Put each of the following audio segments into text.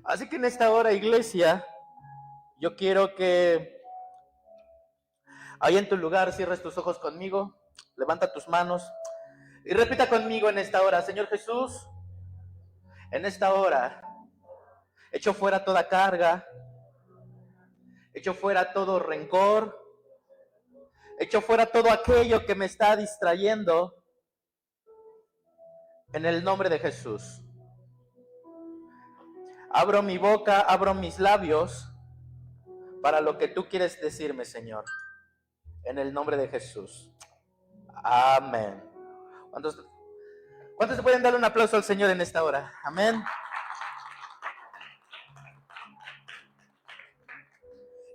Así que en esta hora, iglesia, yo quiero que ahí en tu lugar cierres tus ojos conmigo, levanta tus manos y repita conmigo en esta hora: Señor Jesús, en esta hora echo fuera toda carga, echo fuera todo rencor, echo fuera todo aquello que me está distrayendo en el nombre de Jesús. Abro mi boca, abro mis labios para lo que tú quieres decirme, Señor, en el nombre de Jesús. Amén. ¿Cuántos se pueden darle un aplauso al Señor en esta hora? Amén.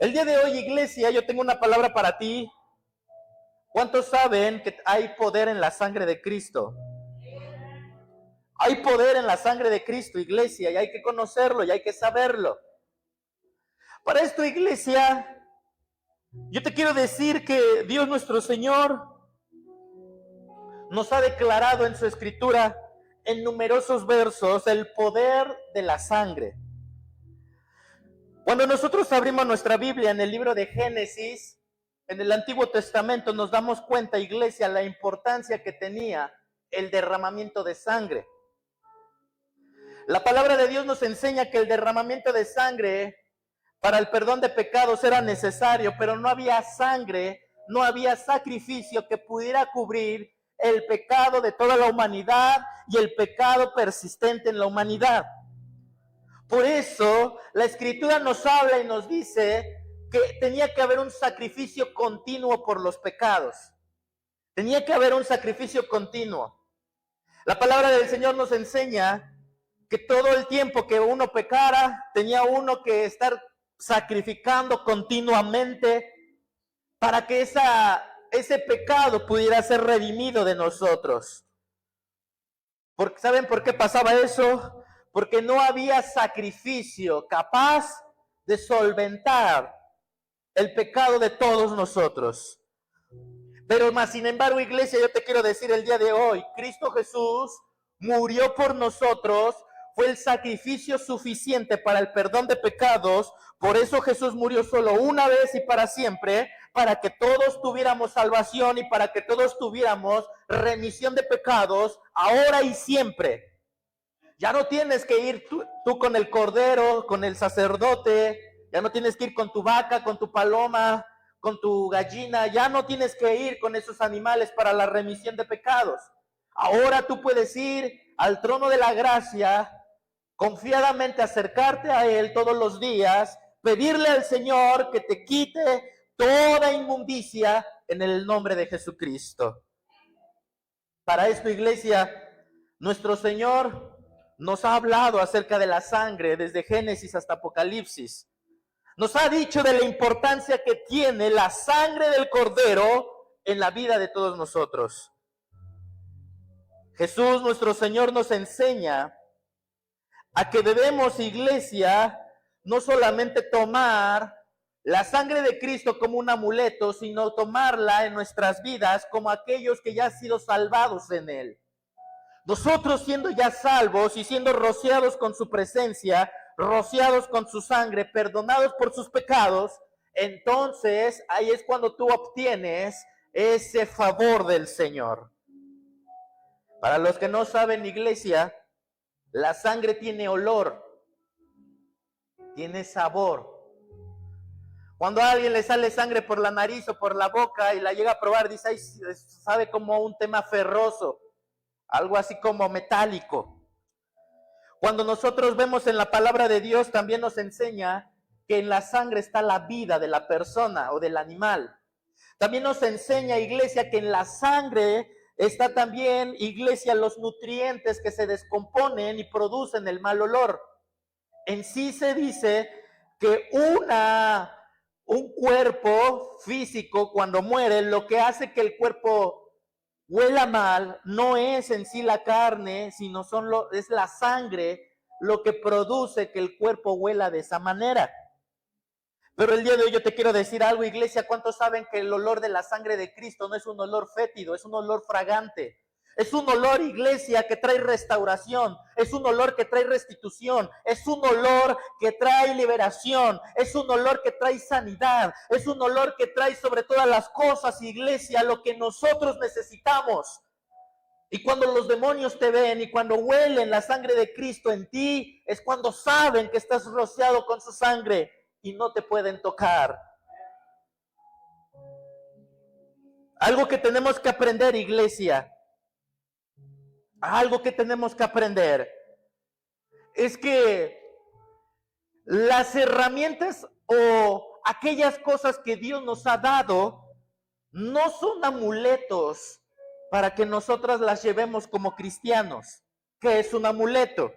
El día de hoy, iglesia, yo tengo una palabra para ti. ¿Cuántos saben que hay poder en la sangre de Cristo? Hay poder en la sangre de Cristo, iglesia, y hay que conocerlo y hay que saberlo. Para esto, iglesia, yo te quiero decir que Dios nuestro Señor nos ha declarado en su escritura en numerosos versos el poder de la sangre. Cuando nosotros abrimos nuestra Biblia en el libro de Génesis, en el Antiguo Testamento, nos damos cuenta, iglesia, la importancia que tenía el derramamiento de sangre. La palabra de Dios nos enseña que el derramamiento de sangre para el perdón de pecados era necesario, pero no había sangre, no había sacrificio que pudiera cubrir el pecado de toda la humanidad y el pecado persistente en la humanidad. Por eso la Escritura nos habla y nos dice que tenía que haber un sacrificio continuo por los pecados. Tenía que haber un sacrificio continuo. La palabra del Señor nos enseña que todo el tiempo que uno pecara, tenía uno que estar sacrificando continuamente para que ese pecado pudiera ser redimido de nosotros. ¿Saben por qué pasaba eso? Porque no había sacrificio capaz de solventar el pecado de todos nosotros. Pero más sin embargo, iglesia, yo te quiero decir el día de hoy, Cristo Jesús murió por nosotros, fue el sacrificio suficiente para el perdón de pecados. Por eso Jesús murió solo una vez y para siempre, para que todos tuviéramos salvación y para que todos tuviéramos remisión de pecados, ahora y siempre. Ya no tienes que ir tú con el cordero, con el sacerdote, ya no tienes que ir con tu vaca, con tu paloma, con tu gallina, ya no tienes que ir con esos animales para la remisión de pecados. Ahora tú puedes ir al trono de la gracia, confiadamente acercarte a Él todos los días, pedirle al Señor que te quite toda inmundicia en el nombre de Jesucristo. Para esto, iglesia, nuestro Señor nos ha hablado acerca de la sangre desde Génesis hasta Apocalipsis. Nos ha dicho de la importancia que tiene la sangre del Cordero en la vida de todos nosotros. Jesús, nuestro Señor, nos enseña a que debemos, iglesia, no solamente tomar la sangre de Cristo como un amuleto, sino tomarla en nuestras vidas como aquellos que ya han sido salvados en Él. Nosotros siendo ya salvos y siendo rociados con su presencia, rociados con su sangre, perdonados por sus pecados, entonces ahí es cuando tú obtienes ese favor del Señor. Para los que no saben, iglesia, la sangre tiene olor, tiene sabor. Cuando a alguien le sale sangre por la nariz o por la boca y la llega a probar, dice, ay, sabe como un tema ferroso, algo así como metálico. Cuando nosotros vemos en la palabra de Dios, también nos enseña que en la sangre está la vida de la persona o del animal. También nos enseña, iglesia, que en la sangre está también, iglesia, los nutrientes que se descomponen y producen el mal olor. En sí se dice que un cuerpo físico cuando muere, lo que hace que el cuerpo huela mal no es en sí la carne, sino es la sangre lo que produce que el cuerpo huela de esa manera. Pero el día de hoy yo te quiero decir algo, iglesia. ¿Cuántos saben que el olor de la sangre de Cristo no es un olor fétido, es un olor fragante? Es un olor, iglesia, que trae restauración. Es un olor que trae restitución. Es un olor que trae liberación. Es un olor que trae sanidad. Es un olor que trae sobre todas las cosas, iglesia, lo que nosotros necesitamos. Y cuando los demonios te ven y cuando huelen la sangre de Cristo en ti, es cuando saben que estás rociado con su sangre y no te pueden tocar. Algo que tenemos que aprender, iglesia, algo que tenemos que aprender es que las herramientas o aquellas cosas que Dios nos ha dado no son amuletos para que nosotras las llevemos como cristianos. ¿Qué es un amuleto?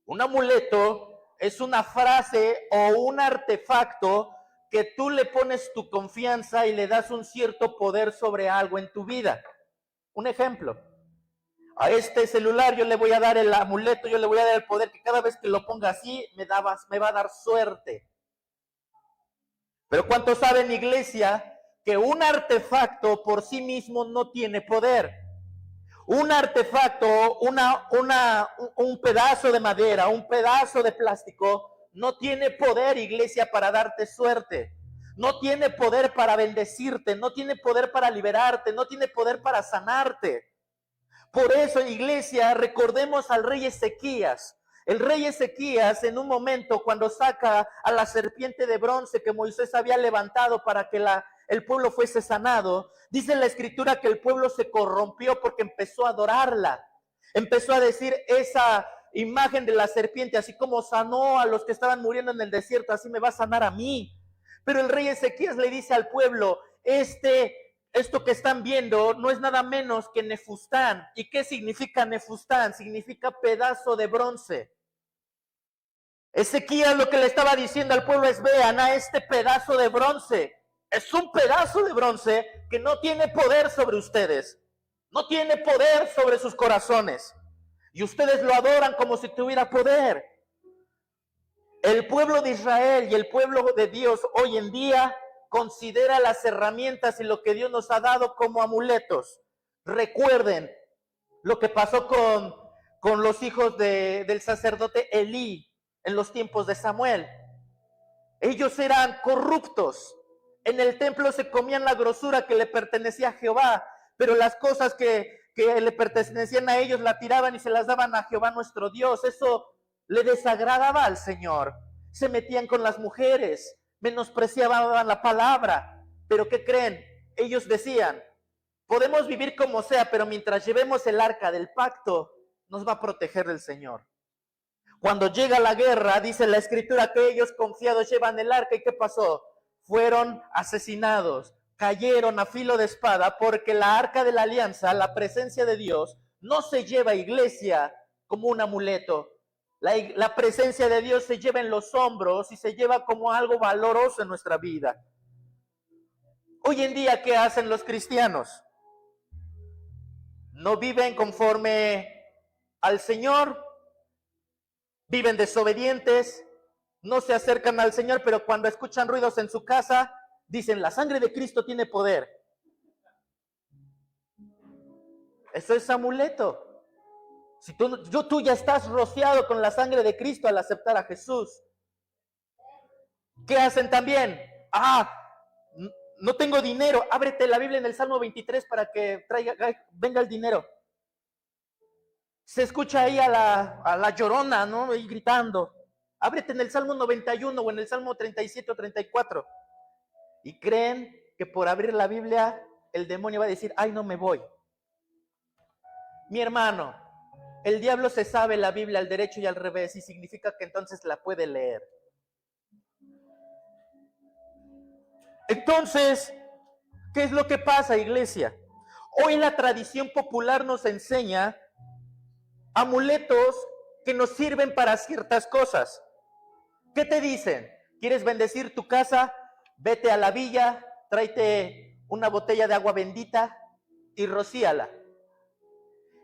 Un amuleto es una frase o un artefacto que tú le pones tu confianza y le das un cierto poder sobre algo en tu vida. Un ejemplo, a este celular yo le voy a dar el amuleto, yo le voy a dar el poder que cada vez que lo ponga así me va a dar suerte. Pero ¿cuántos saben, iglesia, que un artefacto por sí mismo no tiene poder? Un artefacto, un pedazo de madera, un pedazo de plástico, no tiene poder, iglesia, para darte suerte. No tiene poder para bendecirte, no tiene poder para liberarte, no tiene poder para sanarte. Por eso, iglesia, recordemos al rey Ezequías. El rey Ezequías, en un momento, cuando saca a la serpiente de bronce que Moisés había levantado para que el pueblo fuese sanado, dice la escritura que el pueblo se corrompió porque empezó a adorarla. Empezó a decir esa imagen de la serpiente, así como sanó a los que estaban muriendo en el desierto, así me va a sanar a mí. Pero el rey Ezequías le dice al pueblo, esto que están viendo no es nada menos que Nefustán. ¿Y qué significa Nefustán? Significa pedazo de bronce. Ezequías lo que le estaba diciendo al pueblo es, vean a este pedazo de bronce. Es un pedazo de bronce que no tiene poder sobre ustedes. No tiene poder sobre sus corazones. Y ustedes lo adoran como si tuviera poder. El pueblo de Israel y el pueblo de Dios hoy en día considera las herramientas y lo que Dios nos ha dado como amuletos. Recuerden lo que pasó con los hijos del sacerdote Elí en los tiempos de Samuel. Ellos eran corruptos. En el templo se comían la grosura que le pertenecía a Jehová, pero las cosas que le pertenecían a ellos la tiraban y se las daban a Jehová nuestro Dios. Eso le desagradaba al Señor. Se metían con las mujeres, menospreciaban la palabra. Pero ¿qué creen? Ellos decían, podemos vivir como sea, pero mientras llevemos el arca del pacto, nos va a proteger el Señor. Cuando llega la guerra, dice la escritura que ellos confiados llevan el arca. ¿Y qué pasó? Fueron asesinados, cayeron a filo de espada, porque la arca de la alianza, la presencia de Dios, no se lleva, iglesia, como un amuleto. La presencia de Dios se lleva en los hombros y se lleva como algo valoroso en nuestra vida. Hoy en día, ¿qué hacen los cristianos? No viven conforme al Señor, viven desobedientes, no se acercan al Señor, pero cuando escuchan ruidos en su casa, dicen, la sangre de Cristo tiene poder. Eso es amuleto. Si tú ya estás rociado con la sangre de Cristo al aceptar a Jesús. ¿Qué hacen también? No tengo dinero. Ábrete la Biblia en el Salmo 23 para que venga el dinero. Se escucha ahí a la llorona, ¿no? Y gritando. Ábrete en el Salmo 91 o en el Salmo 37 o 34. Y creen que por abrir la Biblia el demonio va a decir, ay, no me voy. Mi hermano, el diablo se sabe la Biblia al derecho y al revés y significa que entonces la puede leer. Entonces, ¿qué es lo que pasa, iglesia? Hoy la tradición popular nos enseña amuletos que nos sirven para ciertas cosas. ¿Qué te dicen? ¿Quieres bendecir tu casa? Vete a la villa, tráete una botella de agua bendita y rocíala.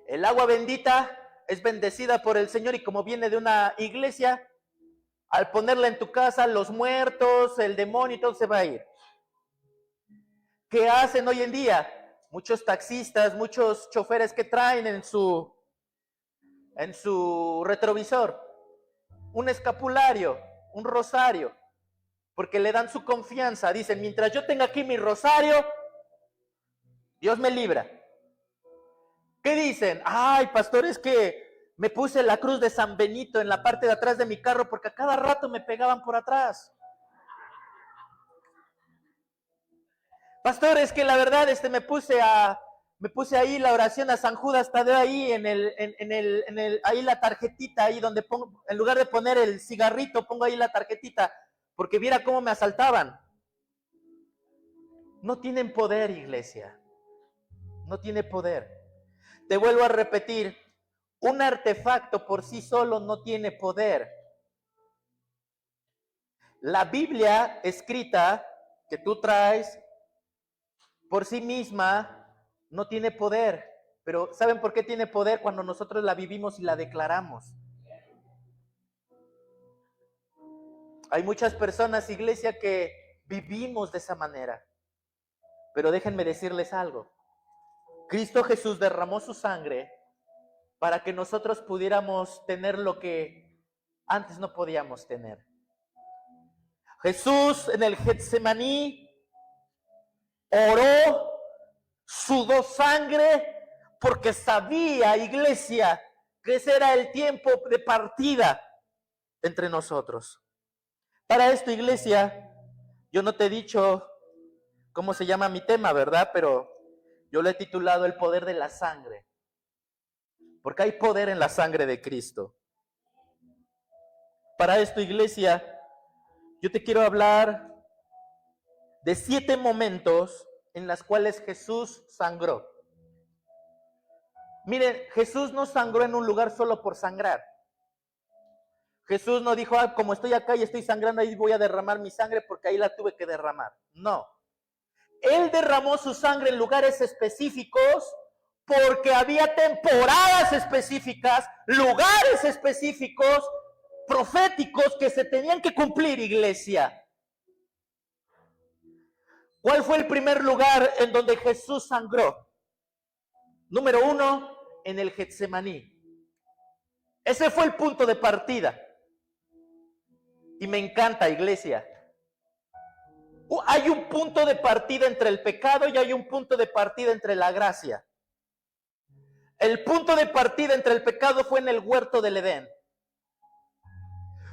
El agua bendita es bendecida por el Señor y como viene de una iglesia, al ponerla en tu casa, los muertos, el demonio y todo se va a ir. ¿Qué hacen hoy en día? muchos taxistas, muchos choferes que traen en su retrovisor un escapulario, un rosario, porque le dan su confianza. Dicen, mientras yo tenga aquí mi rosario, Dios me libra. ¿Qué dicen? Ay, pastor, es que me puse la cruz de San Benito en la parte de atrás de mi carro porque a cada rato me pegaban por atrás. Pastor, es que la verdad me puse ahí la oración a San Judas Tadeo ahí ahí la tarjetita ahí donde pongo, en lugar de poner el cigarrito, pongo ahí la tarjetita, porque viera cómo me asaltaban. No tienen poder, iglesia. No tiene poder. Te vuelvo a repetir, un artefacto por sí solo no tiene poder. La Biblia escrita que tú traes por sí misma no tiene poder, pero ¿saben por qué tiene poder? Cuando nosotros la vivimos y la declaramos. Hay muchas personas, iglesia, que vivimos de esa manera, pero déjenme decirles algo. Cristo Jesús derramó su sangre para que nosotros pudiéramos tener lo que antes no podíamos tener. Jesús en el Getsemaní oró, sudó sangre, porque sabía, iglesia, que ese era el tiempo de partida entre nosotros. Para esto, iglesia, yo no te he dicho cómo se llama mi tema, ¿verdad? Pero yo lo he titulado El poder de la sangre, porque hay poder en la sangre de Cristo. Para esto, iglesia, yo te quiero hablar de 7 momentos en los cuales Jesús sangró. Miren, Jesús no sangró en un lugar solo por sangrar. Jesús no dijo, como estoy acá y estoy sangrando, ahí voy a derramar mi sangre porque ahí la tuve que derramar. No. Él derramó su sangre en lugares específicos porque había temporadas específicas, lugares específicos, proféticos que se tenían que cumplir, iglesia. ¿Cuál fue el primer lugar en donde Jesús sangró? Número 1, en el Getsemaní. Ese fue el punto de partida. Y me encanta, iglesia. Hay un punto de partida entre el pecado y hay un punto de partida entre la gracia. El punto de partida entre el pecado fue en el huerto del Edén,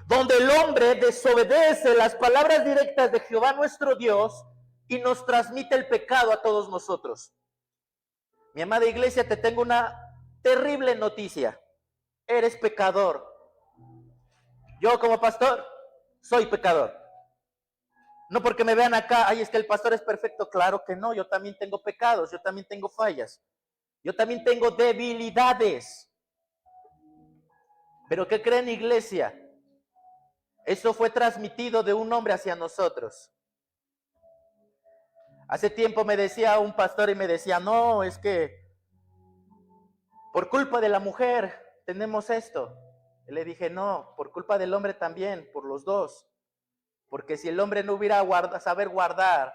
donde el hombre desobedece las palabras directas de Jehová nuestro Dios y nos transmite el pecado a todos nosotros. Mi amada iglesia, te tengo una terrible noticia. Eres pecador. Yo como pastor soy pecador. No porque me vean acá, ay, es que el pastor es perfecto. Claro que no, yo también tengo pecados, yo también tengo fallas. Yo también tengo debilidades. Pero ¿qué creen, iglesia? Eso fue transmitido de un hombre hacia nosotros. Hace tiempo me decía un pastor y me decía, no, es que por culpa de la mujer tenemos esto. Y le dije, no, por culpa del hombre también, por los dos. Porque si el hombre no hubiera saber guardar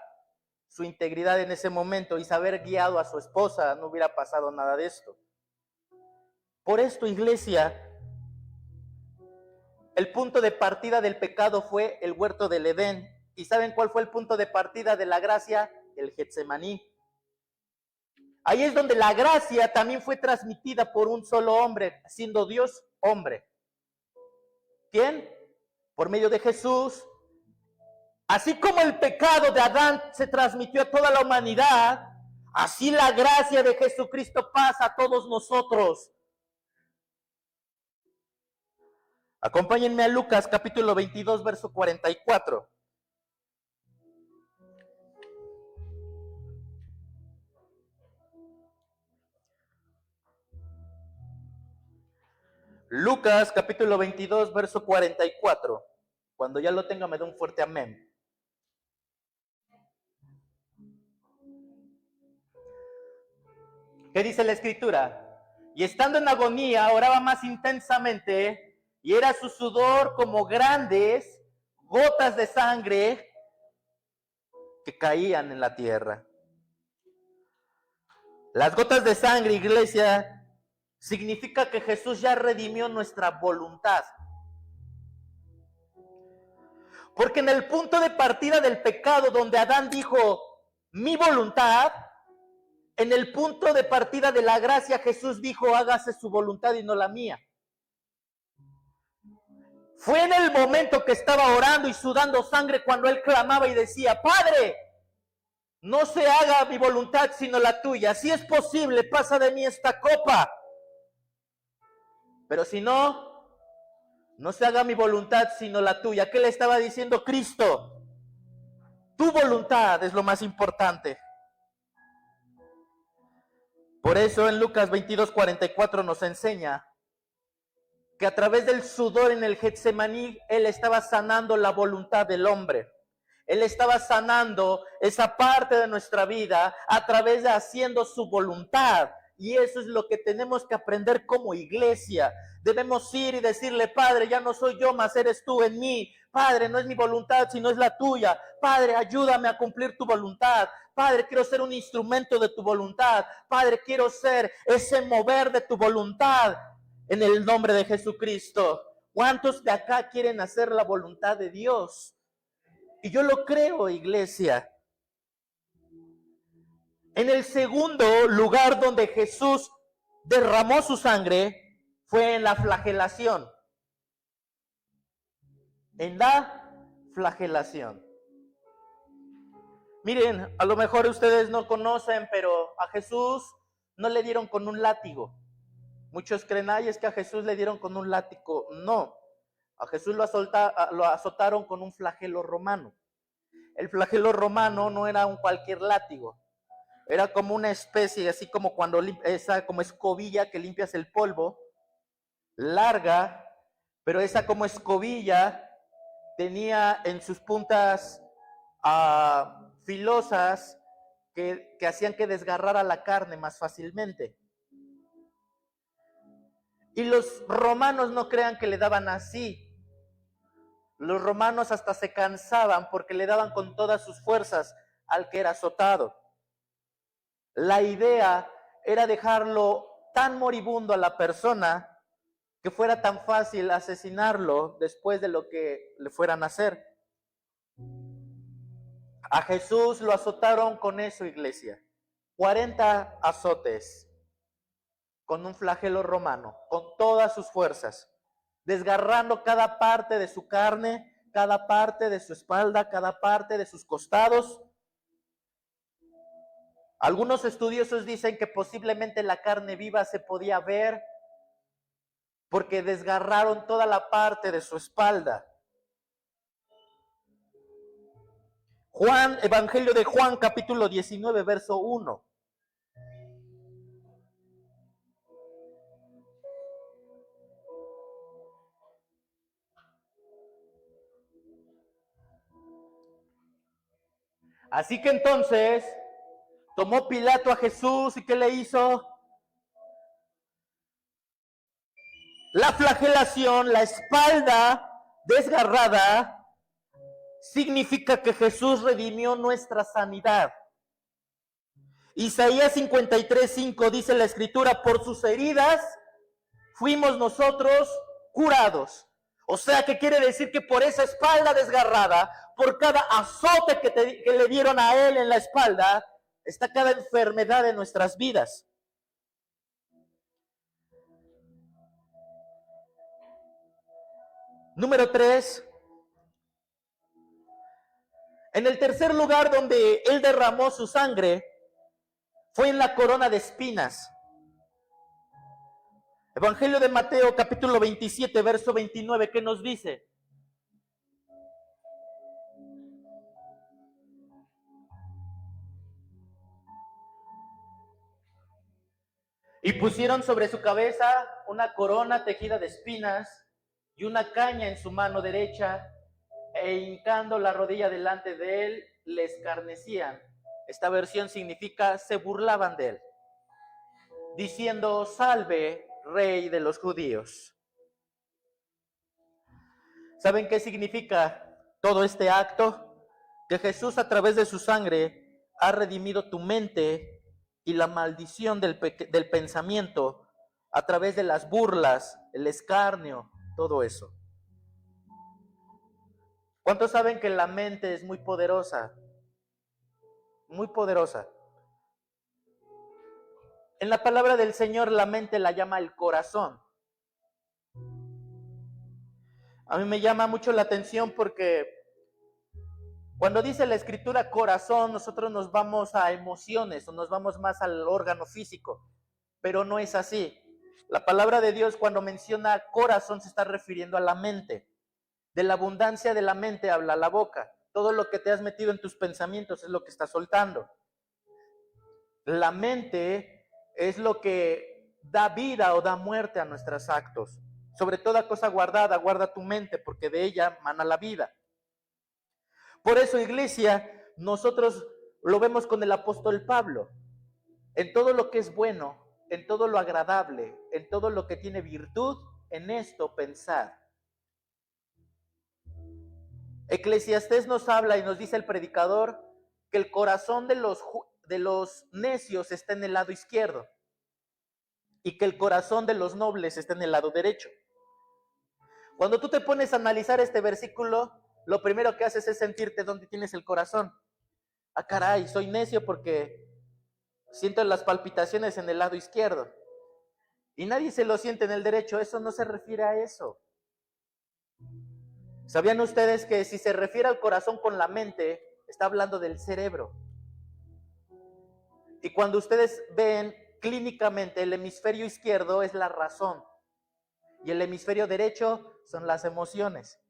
su integridad en ese momento y saber guiado a su esposa, no hubiera pasado nada de esto. Por esto, iglesia, el punto de partida del pecado fue el huerto del Edén. ¿Y saben cuál fue el punto de partida de la gracia? El Getsemaní. Ahí es donde la gracia también fue transmitida por un solo hombre, siendo Dios hombre. ¿Quién? Por medio de Jesús. Así como el pecado de Adán se transmitió a toda la humanidad, así la gracia de Jesucristo pasa a todos nosotros. Acompáñenme a Lucas capítulo 22, verso 44. Lucas capítulo 22, verso 44. Cuando ya lo tenga me da un fuerte amén. ¿Qué dice la escritura? Y estando en agonía, oraba más intensamente, y era su sudor como grandes gotas de sangre que caían en la tierra. Las gotas de sangre, iglesia, significa que Jesús ya redimió nuestra voluntad. Porque en el punto de partida del pecado, donde Adán dijo, mi voluntad, en el punto de partida de la gracia, Jesús dijo, hágase su voluntad y no la mía. Fue en el momento que estaba orando y sudando sangre cuando él clamaba y decía, Padre, no se haga mi voluntad sino la tuya. Si es posible, pasa de mí esta copa. Pero si no, no se haga mi voluntad sino la tuya. ¿Qué le estaba diciendo Cristo? Tu voluntad es lo más importante. Por eso en Lucas 22:44 nos enseña que a través del sudor en el Getsemaní, Él estaba sanando la voluntad del hombre. Él estaba sanando esa parte de nuestra vida a través de haciendo su voluntad. Y eso es lo que tenemos que aprender como iglesia. Debemos ir y decirle, Padre, ya no soy yo, mas eres tú en mí. Padre, no es mi voluntad, sino es la tuya. Padre, ayúdame a cumplir tu voluntad. Padre, quiero ser un instrumento de tu voluntad. Padre, quiero ser ese mover de tu voluntad. En el nombre de Jesucristo. ¿Cuántos de acá quieren hacer la voluntad de Dios? Y yo lo creo, iglesia. En el segundo lugar donde Jesús derramó su sangre fue en la flagelación. En la flagelación. Miren, a lo mejor ustedes no conocen, pero a Jesús no le dieron con un látigo. Muchos creen, ay, es que a Jesús le dieron con un látigo. No, a Jesús lo azotaron con un flagelo romano. El flagelo romano no era un cualquier látigo. Era como una especie, así como cuando esa como escobilla que limpias el polvo, larga, pero esa como escobilla tenía en sus puntas filosas que hacían que desgarrara la carne más fácilmente. Y los romanos no crean que le daban así. Los romanos hasta se cansaban porque le daban con todas sus fuerzas al que era azotado. La idea era dejarlo tan moribundo a la persona que fuera tan fácil asesinarlo después de lo que le fueran a hacer. A Jesús lo azotaron con eso, iglesia. 40 azotes con un flagelo romano, con todas sus fuerzas, desgarrando cada parte de su carne, cada parte de su espalda, cada parte de sus costados. Algunos estudiosos dicen que posiblemente la carne viva se podía ver porque desgarraron toda la parte de su espalda. Evangelio de Juan, capítulo 19, verso 1. Así que entonces tomó Pilato a Jesús y ¿qué le hizo? La flagelación, la espalda desgarrada, significa que Jesús redimió nuestra sanidad. Isaías 53:5 dice la escritura, por sus heridas fuimos nosotros curados. O sea, que quiere decir que por esa espalda desgarrada, por cada azote que le dieron a él en la espalda, está cada enfermedad de nuestras vidas. Número 3. En el tercer lugar donde él derramó su sangre fue en la corona de espinas. Evangelio de Mateo, capítulo 27, verso 29, ¿qué nos dice? Y pusieron sobre su cabeza una corona tejida de espinas y una caña en su mano derecha, e hincando la rodilla delante de él, le escarnecían. Esta versión significa se burlaban de él, diciendo, salve, rey de los judíos. ¿Saben qué significa todo este acto? Que Jesús a través de su sangre ha redimido tu mente y la maldición del pensamiento a través de las burlas, el escarnio, todo eso. ¿Cuántos saben que la mente es muy poderosa? Muy poderosa. En la palabra del Señor, la mente la llama el corazón. A mí me llama mucho la atención porque cuando dice la escritura corazón, nosotros nos vamos a emociones o nos vamos más al órgano físico, pero no es así. La palabra de Dios cuando menciona corazón se está refiriendo a la mente. De la abundancia de la mente habla la boca. Todo lo que te has metido en tus pensamientos es lo que estás soltando. La mente es lo que da vida o da muerte a nuestros actos. Sobre toda cosa guardada, guarda tu mente, porque de ella mana la vida. Por eso, iglesia, nosotros lo vemos con el apóstol Pablo. En todo lo que es bueno, en todo lo agradable, en todo lo que tiene virtud, en esto pensar. Eclesiastés nos habla y nos dice el predicador que el corazón de los necios está en el lado izquierdo y que el corazón de los nobles está en el lado derecho. Cuando tú te pones a analizar este versículo, lo primero que haces es sentirte dónde tienes el corazón. Ah, caray, soy necio porque siento las palpitaciones en el lado izquierdo. Y nadie se lo siente en el derecho. Eso no se refiere a eso. ¿Sabían ustedes que si se refiere al corazón con la mente, está hablando del cerebro? Y cuando ustedes ven clínicamente, el hemisferio izquierdo es la razón y el hemisferio derecho son las emociones.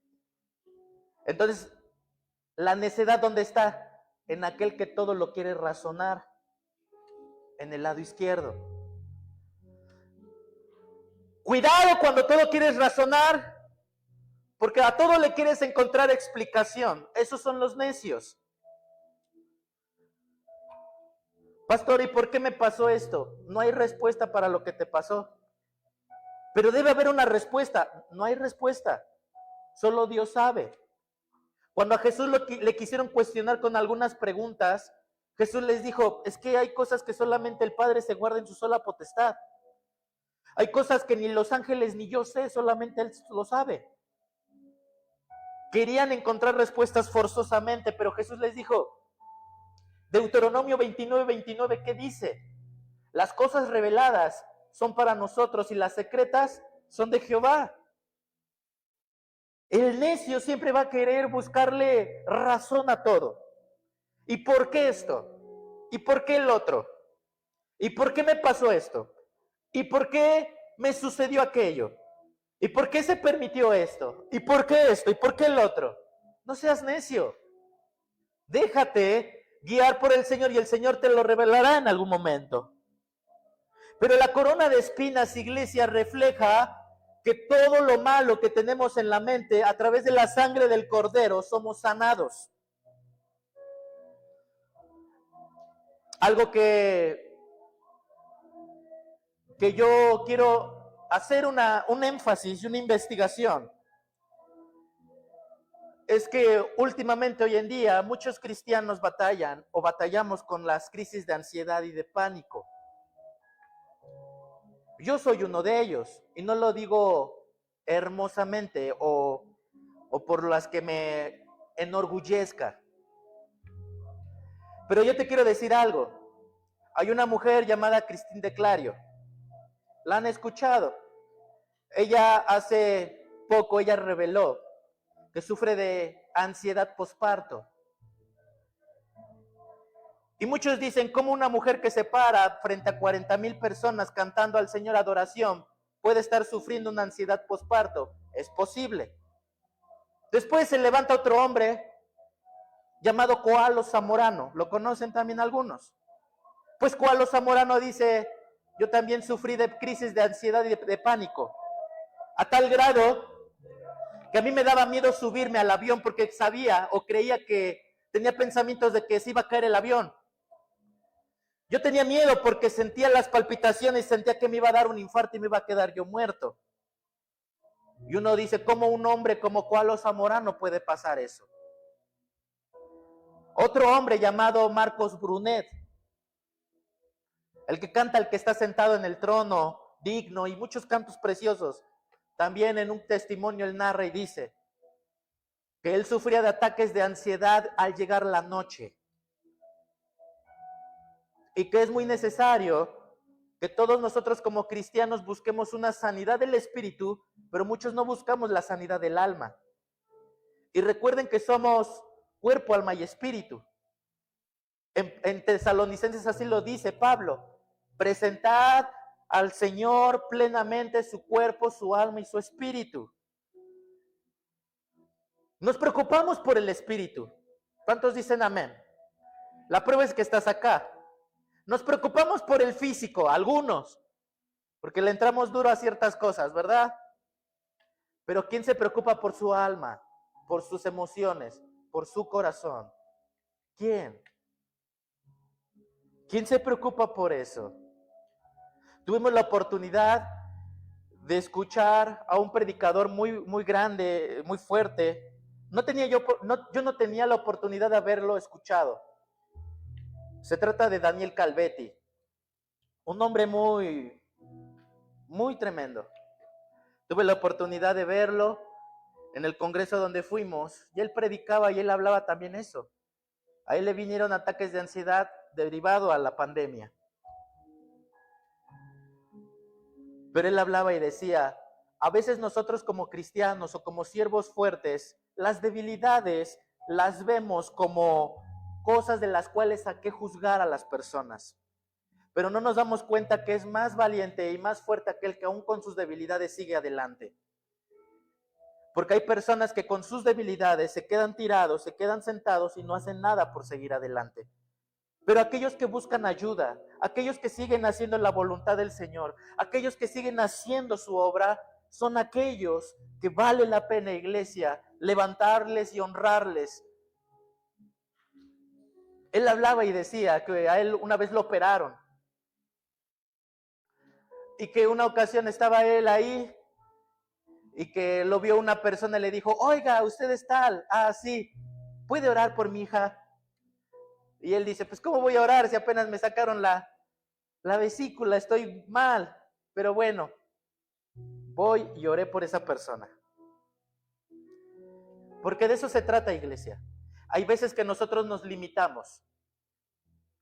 Entonces, la necedad, ¿dónde está? En aquel que todo lo quiere razonar, en el lado izquierdo. Cuidado cuando todo quieres razonar, porque a todo le quieres encontrar explicación. Esos son los necios. Pastor, ¿y por qué me pasó esto? No hay respuesta para lo que te pasó. Pero debe haber una respuesta. No hay respuesta. Solo Dios sabe. Cuando a Jesús le quisieron cuestionar con algunas preguntas, Jesús les dijo, es que hay cosas que solamente el Padre se guarda en su sola potestad. Hay cosas que ni los ángeles ni yo sé, solamente Él lo sabe. Querían encontrar respuestas forzosamente, pero Jesús les dijo, Deuteronomio 29:29, ¿qué dice? Las cosas reveladas son para nosotros y las secretas son de Jehová. El necio siempre va a querer buscarle razón a todo. ¿Y por qué esto? ¿Y por qué el otro? ¿Y por qué me pasó esto? ¿Y por qué me sucedió aquello? ¿Y por qué se permitió esto? ¿Y por qué esto? ¿Y por qué el otro? No seas necio. Déjate guiar por el Señor y el Señor te lo revelará en algún momento. Pero la corona de espinas, iglesia, refleja que todo lo malo que tenemos en la mente, a través de la sangre del Cordero, somos sanados. Algo que yo quiero hacer un énfasis y una investigación es que últimamente, hoy en día, muchos cristianos batallan o batallamos con las crisis de ansiedad y de pánico. Yo soy uno de ellos, y no lo digo hermosamente o por las que me enorgullezca. Pero yo te quiero decir algo. Hay una mujer llamada Christine de Clario. ¿La han escuchado? Ella hace poco, ella reveló que sufre de ansiedad posparto. Y muchos dicen, ¿cómo una mujer que se para frente a 40,000 personas cantando al Señor adoración puede estar sufriendo una ansiedad posparto? Es posible. Después se levanta otro hombre llamado Koalo Zamorano. ¿Lo conocen también algunos? Pues Koalo Zamorano dice, yo también sufrí de crisis de ansiedad y de pánico. A tal grado que a mí me daba miedo subirme al avión porque sabía o creía que tenía pensamientos de que se iba a caer el avión. Yo tenía miedo porque sentía las palpitaciones, sentía que me iba a dar un infarto y me iba a quedar yo muerto. Y uno dice, ¿cómo un hombre como Koalo Zamorano puede pasar eso? Otro hombre llamado Marcos Brunet El que canta al que está sentado en el trono, digno, y muchos cantos preciosos. También en un testimonio él narra y dice que él sufría de ataques de ansiedad al llegar la noche. Y que es muy necesario que todos nosotros como cristianos busquemos una sanidad del espíritu, pero muchos no buscamos la sanidad del alma. Y recuerden que somos cuerpo, alma y espíritu. En Tesalonicenses así lo dice Pablo: presentad al Señor plenamente su cuerpo, su alma y su espíritu. Nos preocupamos por el espíritu. ¿Cuántos dicen amén? La prueba es que estás acá. Nos preocupamos por el físico, algunos, porque le entramos duro a ciertas cosas, ¿verdad? Pero ¿quién se preocupa por su alma, por sus emociones, por su corazón? ¿Quién? ¿Quién se preocupa por eso? Tuvimos la oportunidad de escuchar a un predicador muy grande, muy fuerte. Yo no tenía la oportunidad de haberlo escuchado. Se trata de Daniel Calvetti, un hombre muy tremendo. Tuve la oportunidad de verlo en el congreso donde fuimos, y él predicaba y él hablaba también eso. A él le vinieron ataques de ansiedad derivado a la pandemia. Pero él hablaba y decía, a veces nosotros como cristianos o como siervos fuertes, las debilidades las vemos como cosas de las cuales hay que juzgar a las personas. Pero no nos damos cuenta que es más valiente y más fuerte aquel que aún con sus debilidades sigue adelante. Porque hay personas que con sus debilidades se quedan tirados, se quedan sentados y no hacen nada por seguir adelante. Pero aquellos que buscan ayuda, aquellos que siguen haciendo la voluntad del Señor, aquellos que siguen haciendo su obra, son aquellos que vale la pena, iglesia, levantarles y honrarles. Él hablaba y decía que a él una vez lo operaron y que una ocasión estaba él ahí y que lo vio una persona y le dijo, oiga, usted es tal, sí, ¿puede orar por mi hija? Y él dice, pues ¿cómo voy a orar si apenas me sacaron la vesícula, estoy mal? Pero bueno, voy y oré por esa persona. Porque de eso se trata, iglesia. Hay veces que nosotros nos limitamos.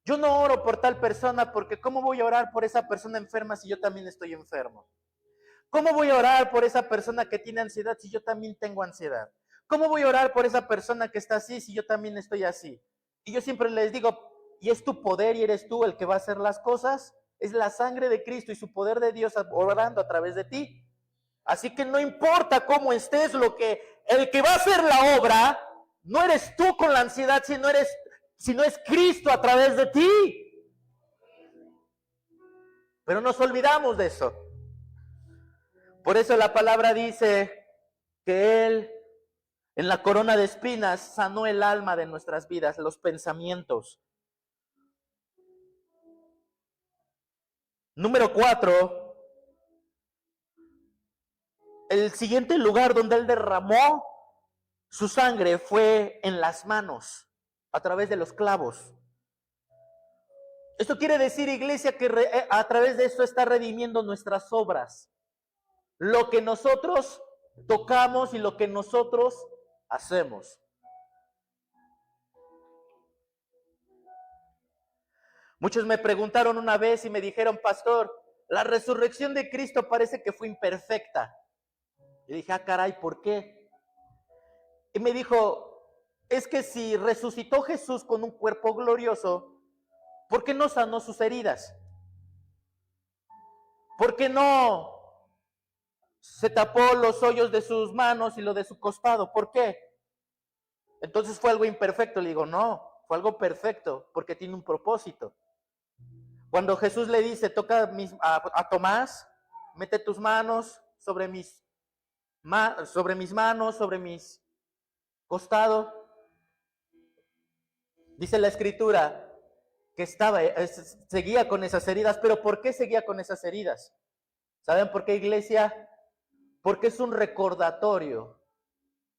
Yo no oro por tal persona porque ¿cómo voy a orar por esa persona enferma si yo también estoy enfermo? ¿Cómo voy a orar por esa persona que tiene ansiedad si yo también tengo ansiedad? ¿Cómo voy a orar por esa persona que está así si yo también estoy así? Y yo siempre les digo, y es tu poder y eres tú el que va a hacer las cosas, es la sangre de Cristo y su poder de Dios orando a través de ti. Así que no importa cómo estés, el que va a hacer la obra, no eres tú con la ansiedad, sino es Cristo a través de ti. Pero nos olvidamos de eso. Por eso la palabra dice que Él, en la corona de espinas, sanó el alma de nuestras vidas, los pensamientos. Número 4, el siguiente lugar donde Él derramó su sangre fue en las manos, a través de los clavos. Esto quiere decir, iglesia, que a través de esto está redimiendo nuestras obras. Lo que nosotros tocamos y lo que nosotros hacemos. Muchos me preguntaron una vez y me dijeron, pastor, la resurrección de Cristo parece que fue imperfecta. Y dije, caray, ¿por qué? Y me dijo, es que si resucitó Jesús con un cuerpo glorioso, ¿por qué no sanó sus heridas? ¿Por qué no se tapó los hoyos de sus manos y lo de su costado? ¿Por qué? Entonces fue algo imperfecto. Le digo, no, fue algo perfecto porque tiene un propósito. Cuando Jesús le dice, toca a Tomás, mete tus manos sobre mis manos, sobre mis costados. Dice la Escritura que seguía con esas heridas. ¿Pero por qué seguía con esas heridas? ¿Saben por qué, iglesia? Porque es un recordatorio.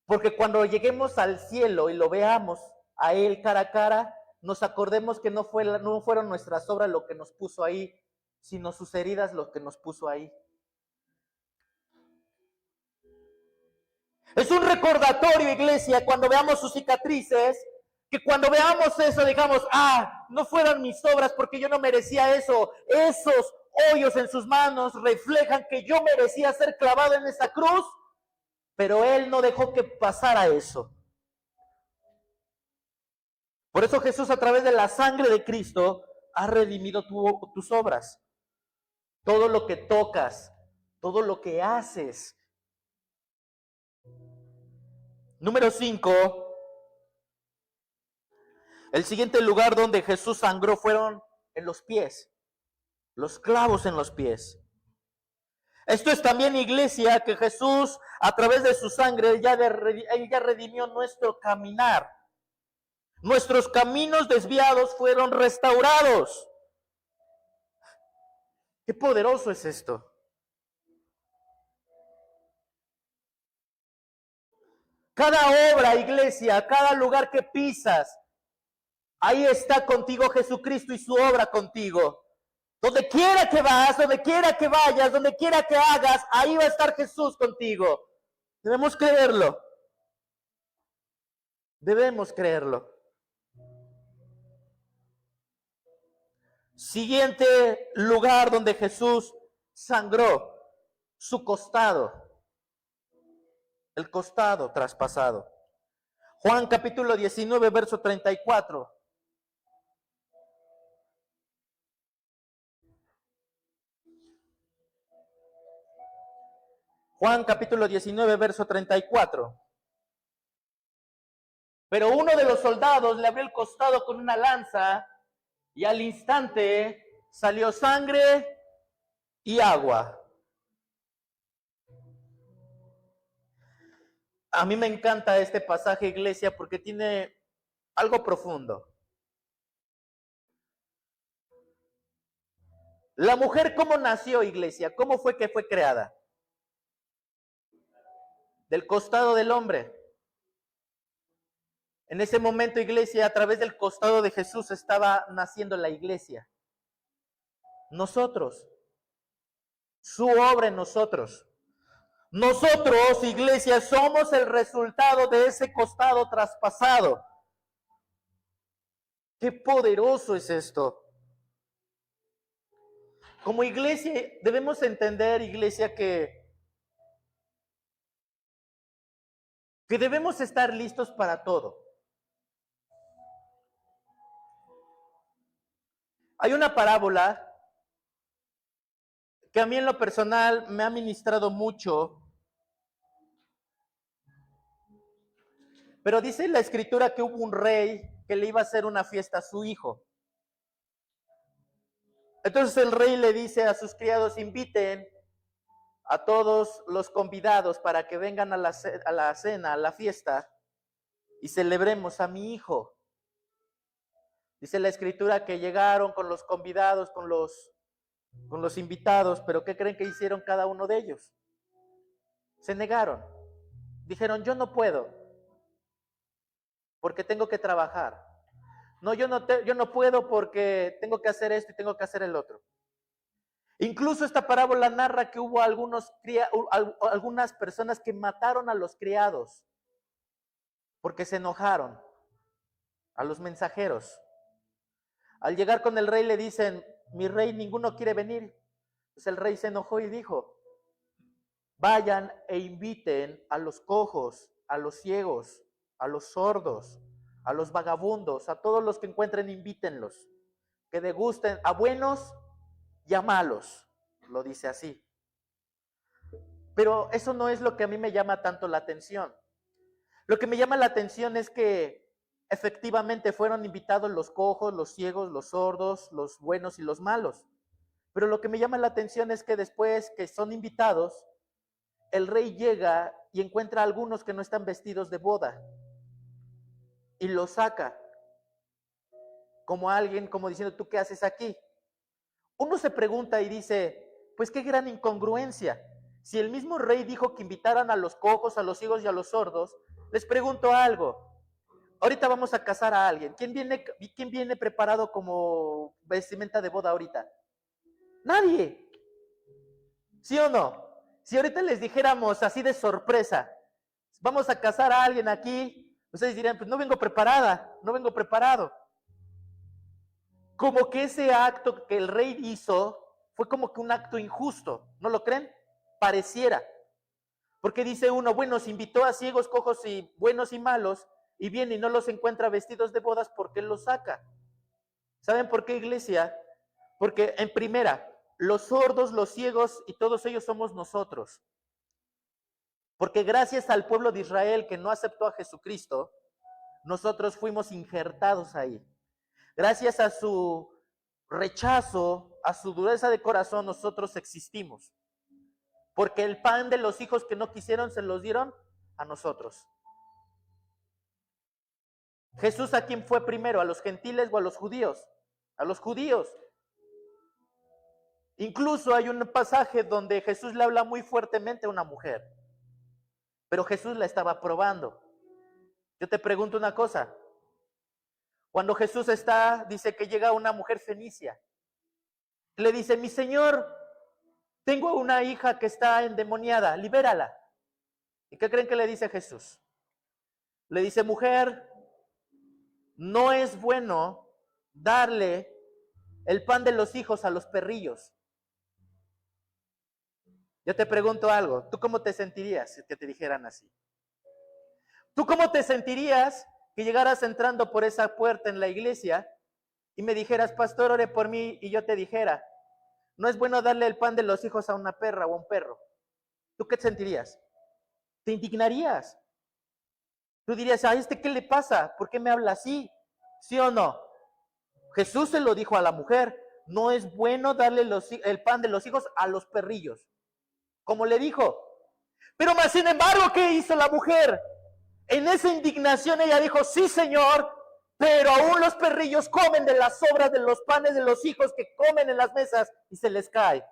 Porque cuando lleguemos al cielo y lo veamos a Él cara a cara, nos acordemos que no fueron nuestras obras lo que nos puso ahí, sino sus heridas lo que nos puso ahí. Es un recordatorio, iglesia, cuando veamos sus cicatrices, que cuando veamos eso digamos, no fueron mis obras porque yo no merecía eso. Esos hoyos en sus manos reflejan que yo merecía ser clavado en esa cruz, pero Él no dejó que pasara eso. Por eso Jesús, a través de la sangre de Cristo, ha redimido tus obras. Todo lo que tocas, todo lo que haces. Número 5. El siguiente lugar donde Jesús sangró fueron en los pies. Los clavos en los pies. Esto es también, iglesia, que Jesús, a través de su sangre, ya redimió nuestro caminar. Nuestros caminos desviados fueron restaurados. Qué poderoso es esto. Cada obra, iglesia, cada lugar que pisas, ahí está contigo Jesucristo y su obra contigo. Donde quiera que vas, donde quiera que vayas, donde quiera que hagas, ahí va a estar Jesús contigo. Debemos creerlo. Debemos creerlo. Siguiente lugar donde Jesús sangró, su costado. El costado traspasado. Juan capítulo 19, verso 34. Juan capítulo 19, verso 34. Pero uno de los soldados le abrió el costado con una lanza y al instante salió sangre y agua. A mí me encanta este pasaje, iglesia, porque tiene algo profundo. La mujer, ¿cómo nació, iglesia? ¿Cómo fue que fue creada? Del costado del hombre. En ese momento, iglesia, a través del costado de Jesús estaba naciendo la iglesia. Nosotros. Su obra en nosotros. Nosotros, iglesia, somos el resultado de ese costado traspasado. Qué poderoso es esto. Como iglesia debemos entender, iglesia, que debemos estar listos para todo. Hay una parábola que a mí en lo personal me ha ministrado mucho. Pero dice la escritura que hubo un rey que le iba a hacer una fiesta a su hijo. Entonces el rey le dice a sus criados, inviten a todos los convidados para que vengan a la cena, a la fiesta, y celebremos a mi hijo. Dice la escritura que llegaron con los convidados, con los invitados, pero ¿qué creen que hicieron cada uno de ellos? Se negaron. Dijeron, yo no puedo, porque tengo que trabajar. No, yo no puedo porque tengo que hacer esto y tengo que hacer el otro. Incluso esta parábola narra que hubo algunas personas que mataron a los criados porque se enojaron, a los mensajeros. Al llegar con el rey le dicen, mi rey, ninguno quiere venir. Pues el rey se enojó y dijo, vayan e inviten a los cojos, a los ciegos, a los sordos, a los vagabundos, a todos los que encuentren, invítenlos, que degusten a buenos y a malos, lo dice así. Pero eso no es lo que a mí me llama tanto la atención. Lo que me llama la atención es que efectivamente fueron invitados los cojos, los ciegos, los sordos, los buenos y los malos. Pero lo que me llama la atención es que después que son invitados, el rey llega y encuentra a algunos que no están vestidos de boda y los saca como alguien, como diciendo, ¿tú qué haces aquí? Uno se pregunta y dice, pues qué gran incongruencia. Si el mismo rey dijo que invitaran a los cojos, a los ciegos y a los sordos, les pregunto algo. Ahorita vamos a casar a alguien. ¿Quién viene preparado como vestimenta de boda ahorita? Nadie. ¿Sí o no? Si ahorita les dijéramos así de sorpresa, vamos a casar a alguien aquí, ustedes dirían, pues no vengo preparada, no vengo preparado. Como que ese acto que el rey hizo fue como que un acto injusto, ¿no lo creen? Pareciera. Porque dice uno, bueno, se invitó a ciegos, cojos y buenos y malos, y viene y no los encuentra vestidos de bodas, ¿por qué los saca? ¿Saben por qué, iglesia? Porque en primera, los sordos, los ciegos y todos ellos somos nosotros. Porque gracias al pueblo de Israel que no aceptó a Jesucristo, nosotros fuimos injertados ahí. Gracias a su rechazo, a su dureza de corazón, nosotros existimos. Porque el pan de los hijos que no quisieron se los dieron a nosotros. Jesús, ¿a quién fue primero? ¿A los gentiles o a los judíos? A los judíos. Incluso hay un pasaje donde Jesús le habla muy fuertemente a una mujer, pero Jesús la estaba probando. Yo te pregunto una cosa. Cuando Jesús dice que llega una mujer fenicia, le dice, mi Señor, tengo una hija que está endemoniada, libérala. ¿Y qué creen que le dice Jesús? Le dice, mujer, no es bueno darle el pan de los hijos a los perrillos. Yo te pregunto algo, ¿tú cómo te sentirías si te dijeran así? ¿Tú cómo te sentirías que llegaras entrando por esa puerta en la iglesia y me dijeras, pastor, ore por mí, y yo te dijera, no es bueno darle el pan de los hijos a una perra o a un perro? ¿Tú qué te sentirías? Te indignarías. Tú dirías, ¿a qué le pasa? ¿Por qué me habla así? ¿Sí o no? Jesús se lo dijo a la mujer, no es bueno darle el pan de los hijos a los perrillos, como le dijo. Pero más sin embargo, ¿qué hizo la mujer? En esa indignación ella dijo, sí, Señor, pero aún los perrillos comen de las sobras de los panes de los hijos que comen en las mesas y se les cae.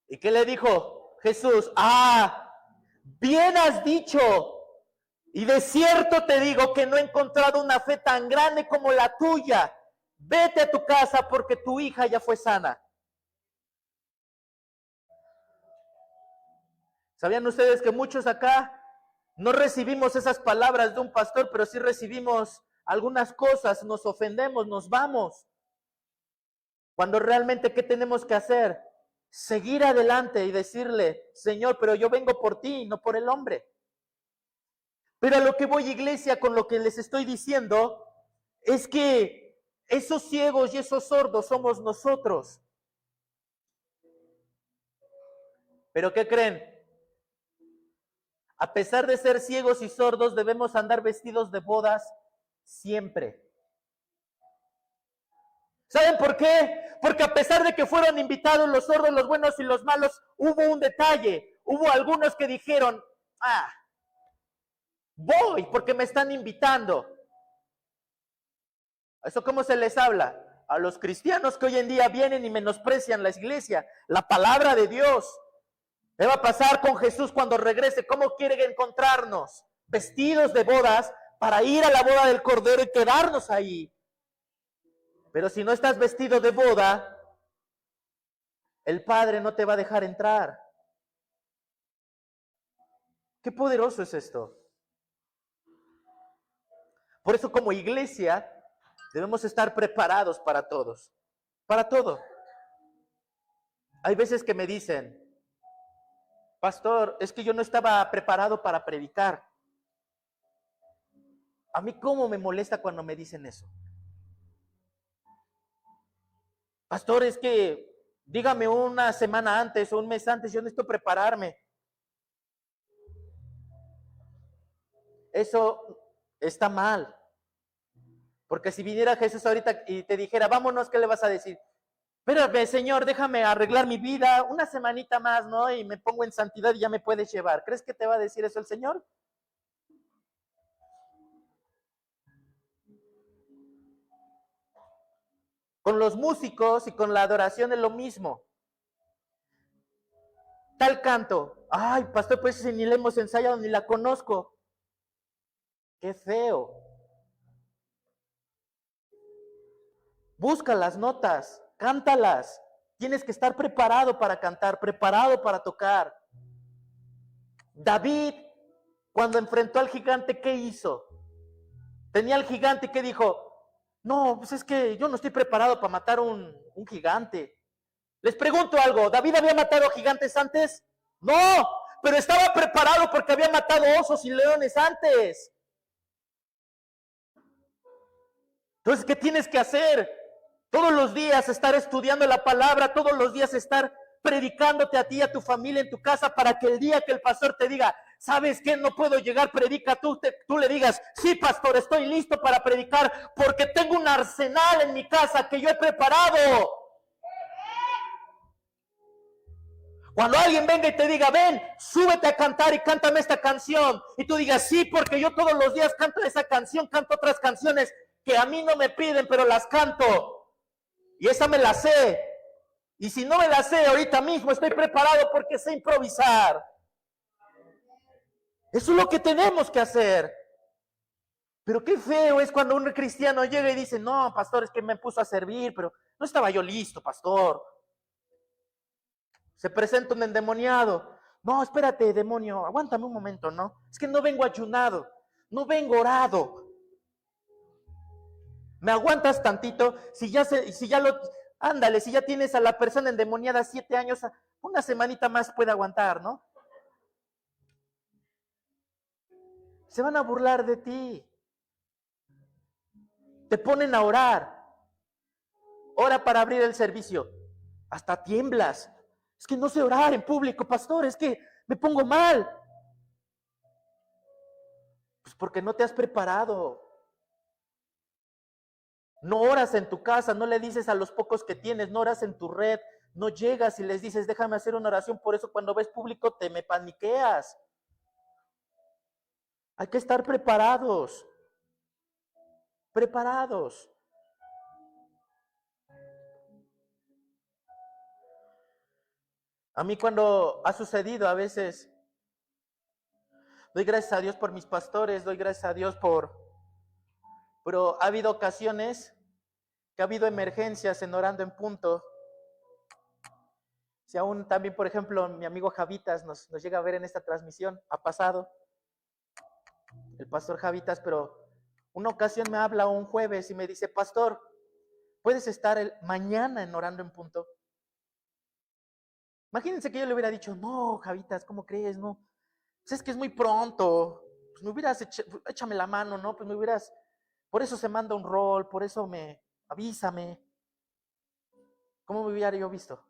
¿Y qué le dijo Jesús? Bien has dicho, y de cierto te digo que no he encontrado una fe tan grande como la tuya. Vete a tu casa porque tu hija ya fue sana. ¿Sabían ustedes que muchos acá no recibimos esas palabras de un pastor, pero sí recibimos algunas cosas, nos ofendemos, nos vamos? Cuando realmente, ¿qué tenemos que hacer? Seguir adelante y decirle, Señor, pero yo vengo por ti, no por el hombre. Pero a lo que voy, iglesia, con lo que les estoy diciendo, es que esos ciegos y esos sordos somos nosotros. ¿Pero qué creen? A pesar de ser ciegos y sordos, debemos andar vestidos de bodas siempre. ¿Saben por qué? Porque a pesar de que fueron invitados los sordos, los buenos y los malos, hubo un detalle. Hubo algunos que dijeron, voy porque me están invitando. ¿Eso cómo se les habla? A los cristianos que hoy en día vienen y menosprecian la iglesia, la palabra de Dios. ¿Qué va a pasar con Jesús cuando regrese? ¿Cómo quiere encontrarnos? Vestidos de bodas para ir a la boda del Cordero y quedarnos ahí. Pero si no estás vestido de boda, el Padre no te va a dejar entrar. Qué poderoso es esto. Por eso como iglesia debemos estar preparados para todos, para todo. Hay veces que me dicen, pastor, es que yo no estaba preparado para predicar. A mí cómo me molesta cuando me dicen eso. Pastor, es que dígame una semana antes o un mes antes, yo necesito prepararme. Eso está mal. Porque si viniera Jesús ahorita y te dijera, vámonos, ¿qué le vas a decir? Espérame, Señor, déjame arreglar mi vida una semanita más, ¿no? Y me pongo en santidad y ya me puedes llevar. ¿Crees que te va a decir eso el Señor? Con los músicos y con la adoración es lo mismo. Tal canto, ay, pastor, pues si ni la hemos ensayado ni la conozco. Qué feo. Busca las notas, cántalas. Tienes que estar preparado para cantar, preparado para tocar. David, cuando enfrentó al gigante, ¿qué hizo? Tenía al gigante que dijo, no, pues es que yo no estoy preparado para matar un gigante. Les pregunto algo, ¿David había matado gigantes antes? No, pero estaba preparado porque había matado osos y leones antes. Entonces, ¿qué tienes que hacer? Todos los días estar estudiando la palabra, todos los días estar predicándote a ti y a tu familia en tu casa para que el día que el pastor te diga, ¿sabes qué? No puedo llegar, predica tú le digas, sí, pastor, estoy listo para predicar porque tengo un arsenal en mi casa que yo he preparado. Cuando alguien venga y te diga, ven, súbete a cantar y cántame esta canción, y tú digas, sí, porque yo todos los días canto esa canción, canto otras canciones que a mí no me piden, pero las canto, y esa me la sé, y si no me la sé, ahorita mismo estoy preparado porque sé improvisar. Eso es lo que tenemos que hacer. Pero qué feo es cuando un cristiano llega y dice, no, pastor, es que me puso a servir, pero no estaba yo listo, pastor. Se presenta un endemoniado. No, espérate, demonio, aguántame un momento, ¿no? Es que no vengo ayunado, no vengo orado. ¿Me aguantas tantito? Si ya ándale, si ya tienes a la persona endemoniada 7 años, una semanita más puede aguantar, ¿no? Se van a burlar de ti. Te ponen a orar. Ora para abrir el servicio. Hasta tiemblas. Es que no sé orar en público, pastor, es que me pongo mal. Pues porque no te has preparado. No oras en tu casa, no le dices a los pocos que tienes, no oras en tu red, no llegas y les dices, déjame hacer una oración, por eso cuando ves público te me paniqueas. Hay que estar preparados. Preparados. A mí cuando ha sucedido a veces, doy gracias a Dios por mis pastores, doy gracias a Dios pero ha habido ocasiones que ha habido emergencias en Orando en Punto. Si aún también, por ejemplo, mi amigo Javitas nos llega a ver en esta transmisión, ha pasado, el pastor Javitas, pero una ocasión me habla un jueves y me dice, pastor, ¿puedes estar mañana en Orando en Punto? Imagínense que yo le hubiera dicho, no, Javitas, ¿cómo crees? No, pues es que es muy pronto, pues me hubieras échame la mano, ¿no? Pues me hubieras, por eso se manda un rol, por eso avísame. ¿Cómo me hubiera yo visto?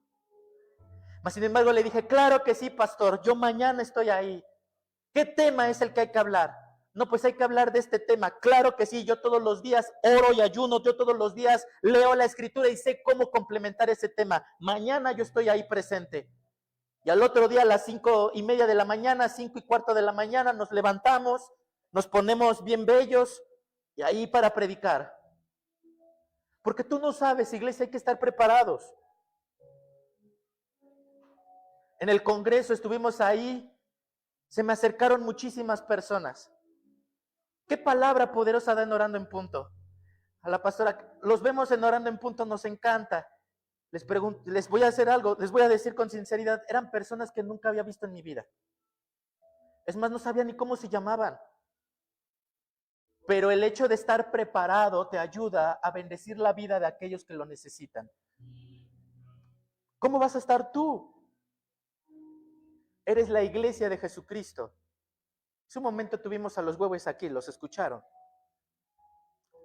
Mas sin embargo le dije, claro que sí, pastor, yo mañana estoy ahí. ¿Qué tema es el que hay que hablar? No, pues hay que hablar de este tema. Claro que sí, yo todos los días oro y ayuno, yo todos los días leo la escritura y sé cómo complementar ese tema. Mañana yo estoy ahí presente. Y al otro día a las 5:30 de la mañana, 5:15 de la mañana, nos levantamos, nos ponemos bien bellos y ahí para predicar. Porque tú no sabes, iglesia, hay que estar preparados. En el Congreso estuvimos ahí, se me acercaron muchísimas personas. ¿Qué palabra poderosa dan Orando en Punto? A la pastora, los vemos en Orando en Punto, nos encanta. Les voy a hacer algo, les voy a decir con sinceridad, eran personas que nunca había visto en mi vida. Es más, no sabía ni cómo se llamaban. Pero el hecho de estar preparado te ayuda a bendecir la vida de aquellos que lo necesitan. ¿Cómo vas a estar tú? Eres la iglesia de Jesucristo. En un momento tuvimos a los huevos aquí, los escucharon.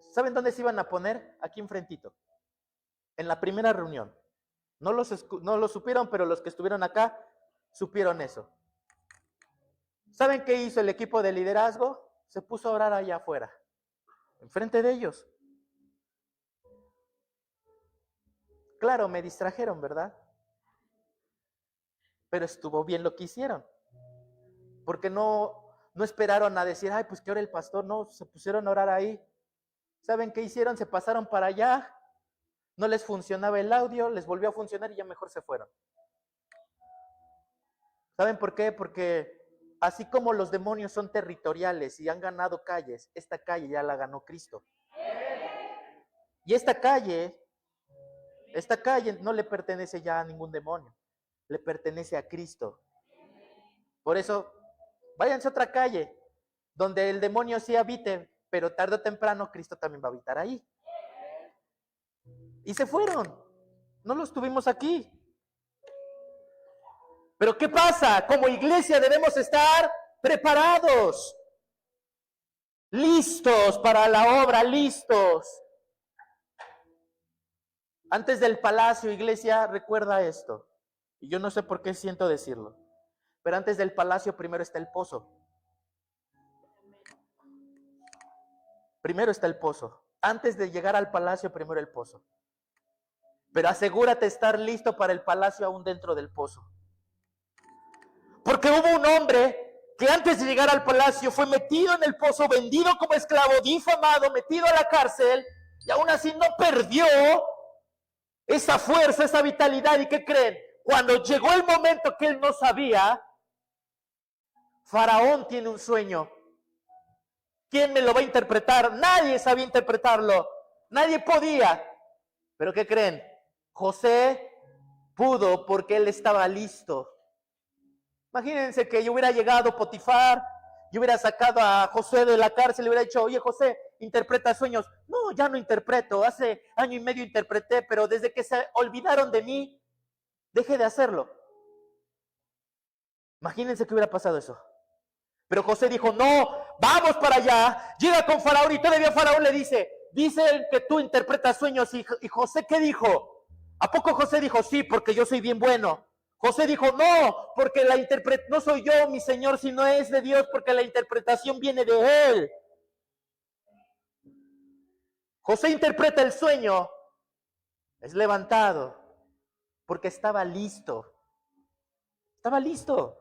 ¿Saben dónde se iban a poner? Aquí enfrentito. En la primera reunión. No lo supieron, pero los que estuvieron acá supieron eso. ¿Saben qué hizo el equipo de liderazgo? Se puso a orar allá afuera, enfrente de ellos. Claro, me distrajeron, ¿verdad? Pero estuvo bien lo que hicieron. Porque no esperaron a decir, ay, pues que ore el pastor. No, se pusieron a orar ahí. ¿Saben qué hicieron? Se pasaron para allá. No les funcionaba el audio, les volvió a funcionar y ya mejor se fueron. ¿Saben por qué? Porque Así como los demonios son territoriales y han ganado calles, esta calle ya la ganó Cristo. Y esta calle no le pertenece ya a ningún demonio, le pertenece a Cristo. Por eso, váyanse a otra calle, donde el demonio sí habite, pero tarde o temprano Cristo también va a habitar ahí. Y se fueron, no los tuvimos aquí. Pero ¿qué pasa? Como iglesia debemos estar preparados, listos para la obra, listos. Antes del palacio, iglesia, recuerda esto. Y yo no sé por qué siento decirlo. Pero antes del palacio primero está el pozo. Primero está el pozo. Antes de llegar al palacio, primero el pozo. Pero asegúrate de estar listo para el palacio aún dentro del pozo. Porque hubo un hombre que antes de llegar al palacio fue metido en el pozo, vendido como esclavo, difamado, metido a la cárcel, y aún así no perdió esa fuerza, esa vitalidad. ¿Y qué creen? Cuando llegó el momento que él no sabía, Faraón tiene un sueño. ¿Quién me lo va a interpretar? Nadie sabía interpretarlo. Nadie podía. ¿Pero qué creen? José pudo porque él estaba listo. Imagínense que yo hubiera llegado Potifar, yo hubiera sacado a José de la cárcel y hubiera dicho, oye José, interpreta sueños. No, ya no interpreto, hace año y medio interpreté, pero desde que se olvidaron de mí, dejé de hacerlo. Imagínense que hubiera pasado eso. Pero José dijo, no, vamos para allá, llega con Faraón y todavía Faraón le dice que tú interpretas sueños. Y José, ¿qué dijo? ¿A poco José dijo, sí, porque yo soy bien bueno? José dijo, no, porque no soy yo, mi Señor, sino es de Dios, porque la interpretación viene de Él. José interpreta el sueño, es levantado, porque estaba listo. Estaba listo.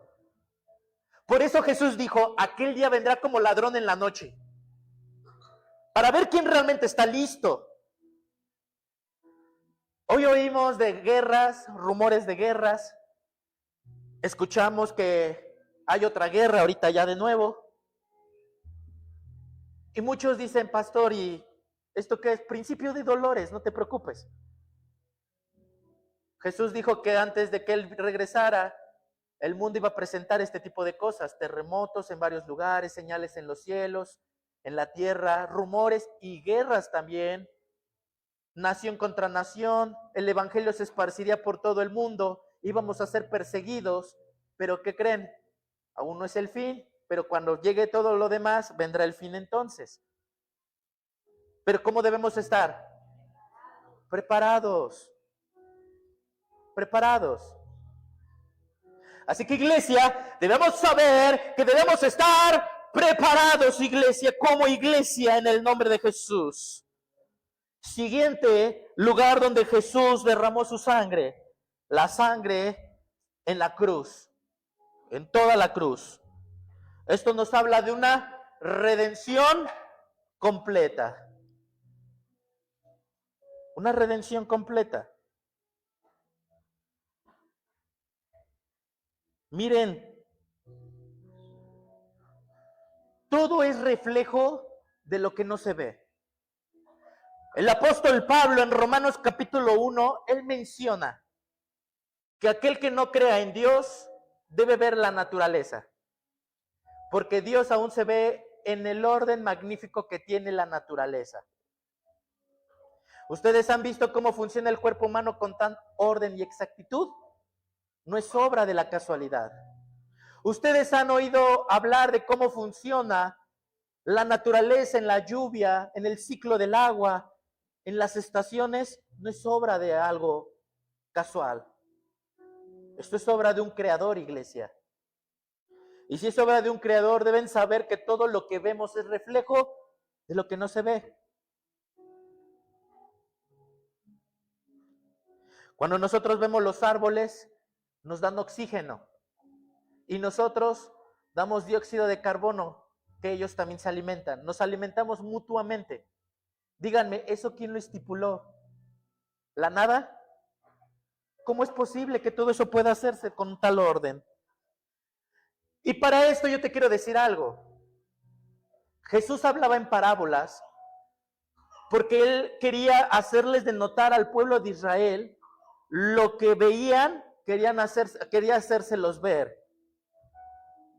Por eso Jesús dijo, aquel día vendrá como ladrón en la noche, para ver quién realmente está listo. Hoy oímos de guerras, rumores de guerras. Escuchamos que hay otra guerra ahorita ya de nuevo. Y muchos dicen, pastor, ¿y esto qué es? Principio de dolores, no te preocupes. Jesús dijo que antes de que Él regresara, el mundo iba a presentar este tipo de cosas, terremotos en varios lugares, señales en los cielos, en la tierra, rumores y guerras también, nación contra nación, el evangelio se esparciría por todo el mundo, íbamos a ser perseguidos, pero ¿qué creen? Aún no es el fin, pero cuando llegue todo lo demás, vendrá el fin entonces. Pero ¿cómo debemos estar? Preparados. Preparados. Así que iglesia, debemos saber que debemos estar preparados, iglesia, como iglesia en el nombre de Jesús. Siguiente lugar donde Jesús derramó su sangre, la sangre en la cruz, en toda la cruz. Esto nos habla de una redención completa. Una redención completa. Miren, todo es reflejo de lo que no se ve. El apóstol Pablo en Romanos capítulo 1, él menciona que aquel que no crea en Dios debe ver la naturaleza, porque Dios aún se ve en el orden magnífico que tiene la naturaleza. ¿Ustedes han visto cómo funciona el cuerpo humano con tan orden y exactitud? No es obra de la casualidad. Ustedes han oído hablar de cómo funciona la naturaleza en la lluvia, en el ciclo del agua, en las estaciones. No es obra de algo casual. Esto es obra de un creador, iglesia. Y si es obra de un creador, deben saber que todo lo que vemos es reflejo de lo que no se ve. Cuando nosotros vemos los árboles, nos dan oxígeno. Y nosotros damos dióxido de carbono, que ellos también se alimentan. Nos alimentamos mutuamente. Díganme, ¿eso quién lo estipuló? ¿La nada? ¿Cómo es posible que todo eso pueda hacerse con tal orden? Y para esto yo te quiero decir algo. Jesús hablaba en parábolas porque él quería hacerles de notar al pueblo de Israel lo que veían, quería hacérselos ver,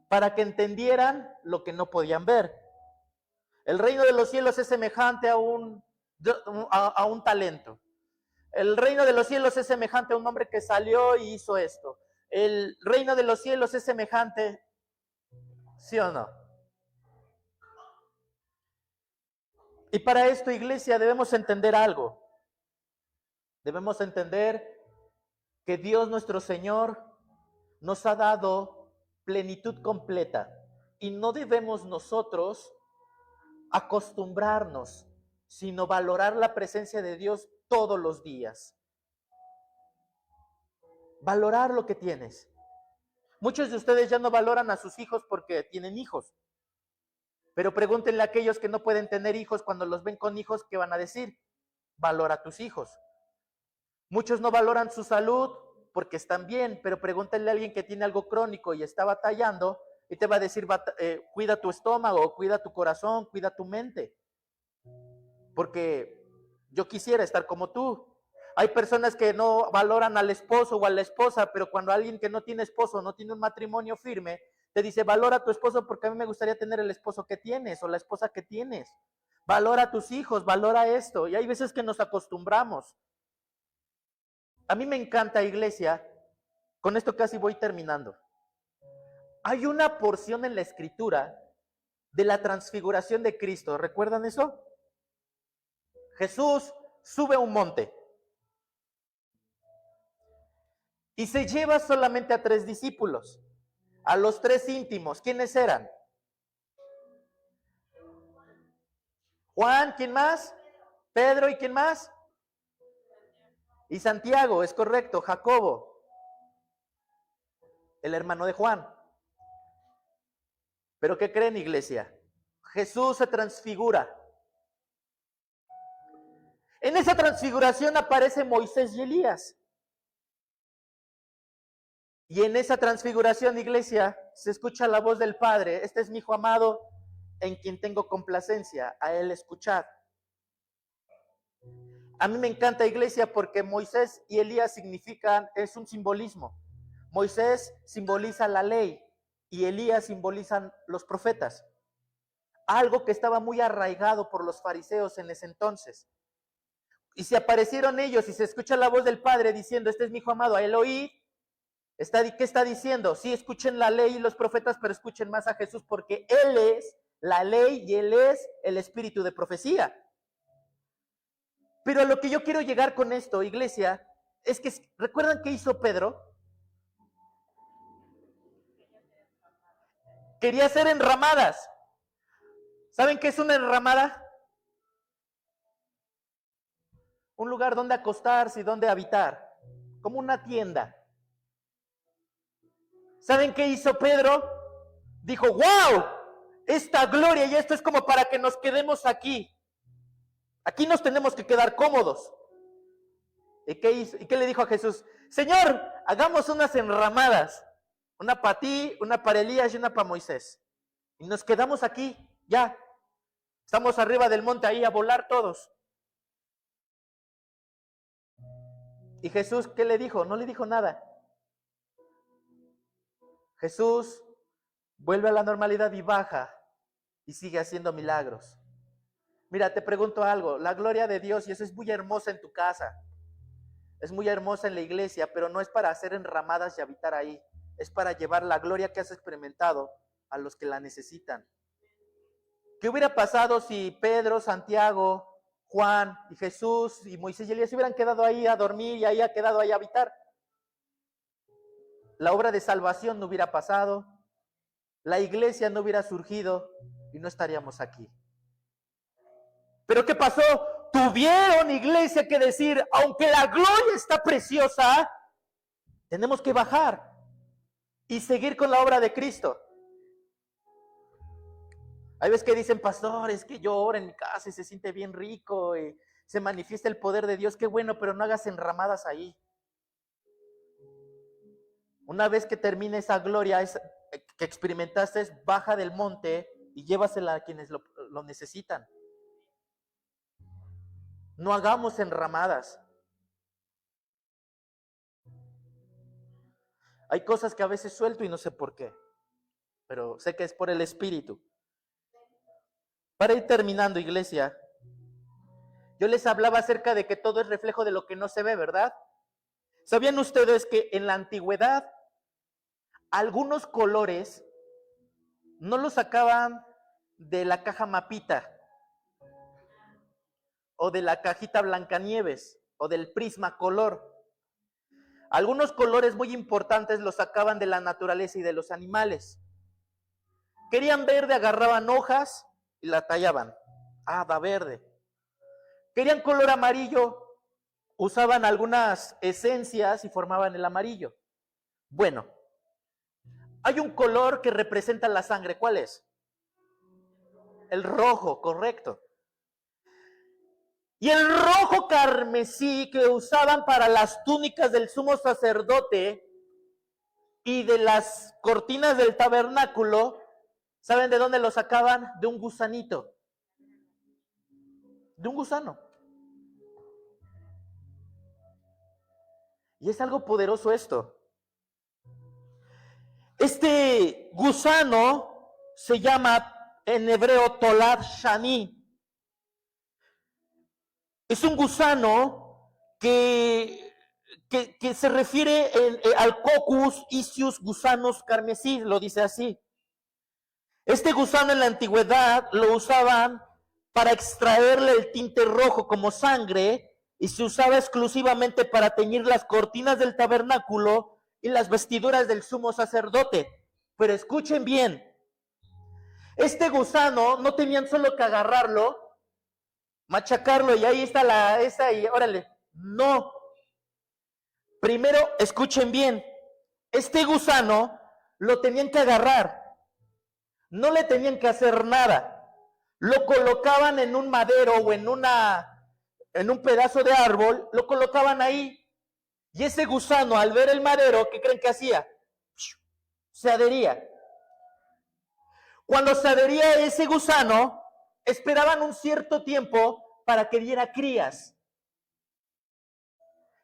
para que entendieran lo que no podían ver. El reino de los cielos es semejante a un talento. El reino de los cielos es semejante a un hombre que salió y hizo esto. El reino de los cielos es semejante, ¿sí o no? Y para esto, iglesia, debemos entender algo. Debemos entender que Dios nuestro Señor nos ha dado plenitud completa y no debemos nosotros acostumbrarnos, sino valorar la presencia de Dios todos los días. Valorar lo que tienes. Muchos de ustedes ya no valoran a sus hijos porque tienen hijos. Pero pregúntenle a aquellos que no pueden tener hijos, cuando los ven con hijos, ¿qué van a decir? Valora a tus hijos. Muchos no valoran su salud porque están bien, pero pregúntenle a alguien que tiene algo crónico y está batallando y te va a decir, cuida tu estómago, cuida tu corazón, cuida tu mente. Porque yo quisiera estar como tú. Hay personas que no valoran al esposo o a la esposa, pero cuando alguien que no tiene esposo, no tiene un matrimonio firme, te dice, valora a tu esposo porque a mí me gustaría tener el esposo que tienes o la esposa que tienes. Valora a tus hijos, valora esto. Y hay veces que nos acostumbramos. A mí me encanta, iglesia, con esto casi voy terminando. Hay una porción en la Escritura de la transfiguración de Cristo. ¿Recuerdan eso? Jesús sube a un monte y se lleva solamente a 3 discípulos, a los 3 íntimos. ¿Quiénes eran? Juan, ¿quién más? Pedro, ¿y quién más? Y Santiago, es correcto, Jacobo, el hermano de Juan. ¿Pero qué creen, iglesia? Jesús se transfigura. En esa transfiguración aparece Moisés y Elías. Y en esa transfiguración, iglesia, se escucha la voz del Padre. Este es mi hijo amado, en quien tengo complacencia, a él escuchad. A mí me encanta, iglesia, porque Moisés y Elías es un simbolismo. Moisés simboliza la ley y Elías simbolizan los profetas. Algo que estaba muy arraigado por los fariseos en ese entonces. Y si aparecieron ellos y se escucha la voz del Padre diciendo, este es mi hijo amado, a él oíd, ¿qué está diciendo? Sí, escuchen la ley y los profetas, pero escuchen más a Jesús porque Él es la ley y Él es el espíritu de profecía. Pero a lo que yo quiero llegar con esto, iglesia, es que, ¿recuerdan qué hizo Pedro? Quería hacer enramadas. ¿Saben qué es una enramada? Un lugar donde acostarse y donde habitar, como una tienda. ¿Saben qué hizo Pedro? Dijo, wow, esta gloria y esto es como para que nos quedemos aquí. Aquí nos tenemos que quedar cómodos. ¿Y qué hizo? ¿Y qué le dijo a Jesús? Señor, hagamos unas enramadas. Una para ti, una para Elías y una para Moisés. Y nos quedamos aquí, ya. Estamos arriba del monte ahí a volar todos. ¿Y Jesús qué le dijo? No le dijo nada. Jesús vuelve a la normalidad y baja y sigue haciendo milagros. Mira, te pregunto algo, la gloria de Dios, y eso es muy hermosa en tu casa, es muy hermosa en la iglesia, pero no es para hacer enramadas y habitar ahí, es para llevar la gloria que has experimentado a los que la necesitan. ¿Qué hubiera pasado si Pedro, Santiago, Juan y Jesús y Moisés y Elías se hubieran quedado ahí a dormir y ahí ha quedado ahí a habitar? La obra de salvación no hubiera pasado, la iglesia no hubiera surgido y no estaríamos aquí. ¿Pero qué pasó? Tuvieron, iglesia, que decir, aunque la gloria está preciosa, tenemos que bajar y seguir con la obra de Cristo. Hay veces que dicen, pastor, es que yo oro en mi casa y se siente bien rico y se manifiesta el poder de Dios, qué bueno, pero no hagas enramadas ahí. Una vez que termine esa gloria, que experimentaste, baja del monte y llévasela a quienes lo necesitan. No hagamos enramadas. Hay cosas que a veces suelto y no sé por qué, pero sé que es por el Espíritu. Para ir terminando, iglesia, yo les hablaba acerca de que todo es reflejo de lo que no se ve, ¿verdad? ¿Sabían ustedes que en la antigüedad algunos colores no los sacaban de la caja mapita o de la cajita Blancanieves o del prisma color? Algunos colores muy importantes los sacaban de la naturaleza y de los animales. Querían verde, agarraban hojas y la tallaban. Ah, da verde. Querían color amarillo, usaban algunas esencias y formaban el amarillo. Bueno, hay un color que representa la sangre. ¿Cuál es? El rojo, correcto. Y el rojo carmesí que usaban para las túnicas del sumo sacerdote y de las cortinas del tabernáculo, ¿saben de dónde lo sacaban? De un gusanito. De un gusano. Y es algo poderoso esto. Este gusano se llama en hebreo Tolad Shani. Es un gusano que se refiere al Coccus ischius gusanos carmesí, lo dice así. Este gusano en la antigüedad lo usaban para extraerle el tinte rojo como sangre y se usaba exclusivamente para teñir las cortinas del tabernáculo y las vestiduras del sumo sacerdote. Pero escuchen bien, este gusano no tenían solo que agarrarlo, machacarlo y ahí está esa y órale. No. Primero, escuchen bien, este gusano lo tenían que agarrar, no le tenían que hacer nada. Lo colocaban en un madero o en un pedazo de árbol, lo colocaban ahí. Y ese gusano, al ver el madero, ¿qué creen que hacía? Se adhería. Cuando se adhería ese gusano, esperaban un cierto tiempo para que diera crías.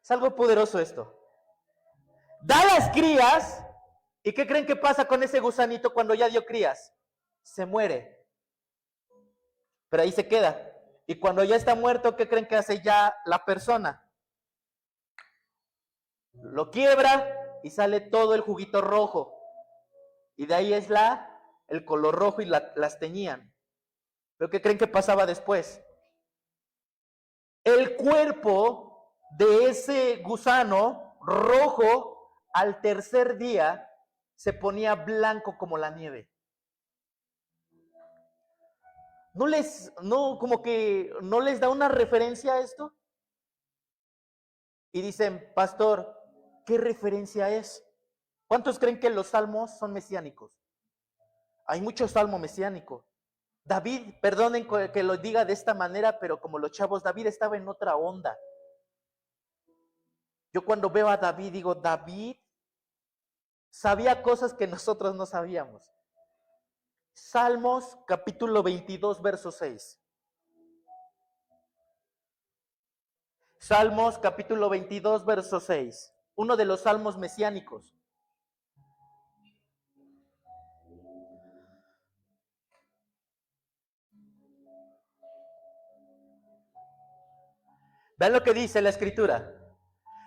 Es algo poderoso esto. Da las crías, ¿y qué creen que pasa con ese gusanito cuando ya dio crías? Se muere. Pero ahí se queda. Y cuando ya está muerto, ¿qué creen que hace ya la persona? Lo quiebra y sale todo el juguito rojo. Y de ahí es el color rojo y las teñían. ¿Pero qué creen que pasaba después? El cuerpo de ese gusano rojo al tercer día se ponía blanco como la nieve. Como que no les da una referencia a esto. Y dicen, pastor, ¿qué referencia es? ¿Cuántos creen que los salmos son mesiánicos? Hay mucho salmo mesiánico. David, perdonen que lo diga de esta manera, pero como los chavos, David estaba en otra onda. Yo cuando veo a David, digo, David sabía cosas que nosotros no sabíamos. Salmos capítulo 22, verso 6. Salmos capítulo 22, verso 6. Uno de los salmos mesiánicos. Vean lo que dice la escritura.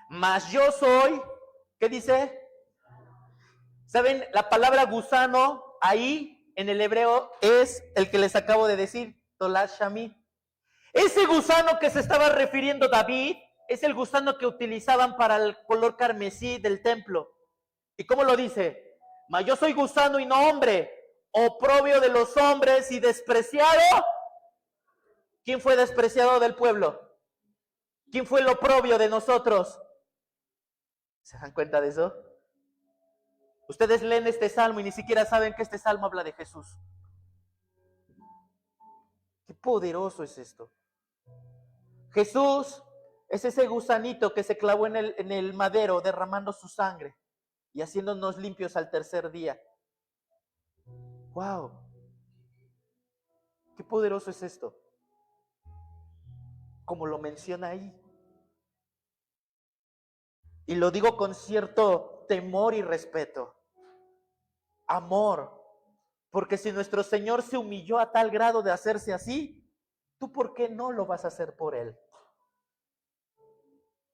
Mas yo soy, ¿qué dice? ¿Saben? La palabra gusano ahí en el hebreo es el que les acabo de decir, Tolad Shami. Ese gusano que se estaba refiriendo David es el gusano que utilizaban para el color carmesí del templo. ¿Y cómo lo dice? Mas yo soy gusano y no hombre, oprobio de los hombres y despreciado. ¿Quién fue despreciado del pueblo? ¿Quién fue el oprobio de nosotros? ¿Se dan cuenta de eso? Ustedes leen este salmo y ni siquiera saben que este salmo habla de Jesús. Qué poderoso es esto. Jesús es ese gusanito que se clavó en el madero derramando su sangre y haciéndonos limpios al tercer día. ¡Wow! ¡Qué poderoso es esto! Como lo menciona ahí. Y lo digo con cierto temor y respeto. Amor. Porque si nuestro Señor se humilló a tal grado de hacerse así, ¿tú por qué no lo vas a hacer por Él?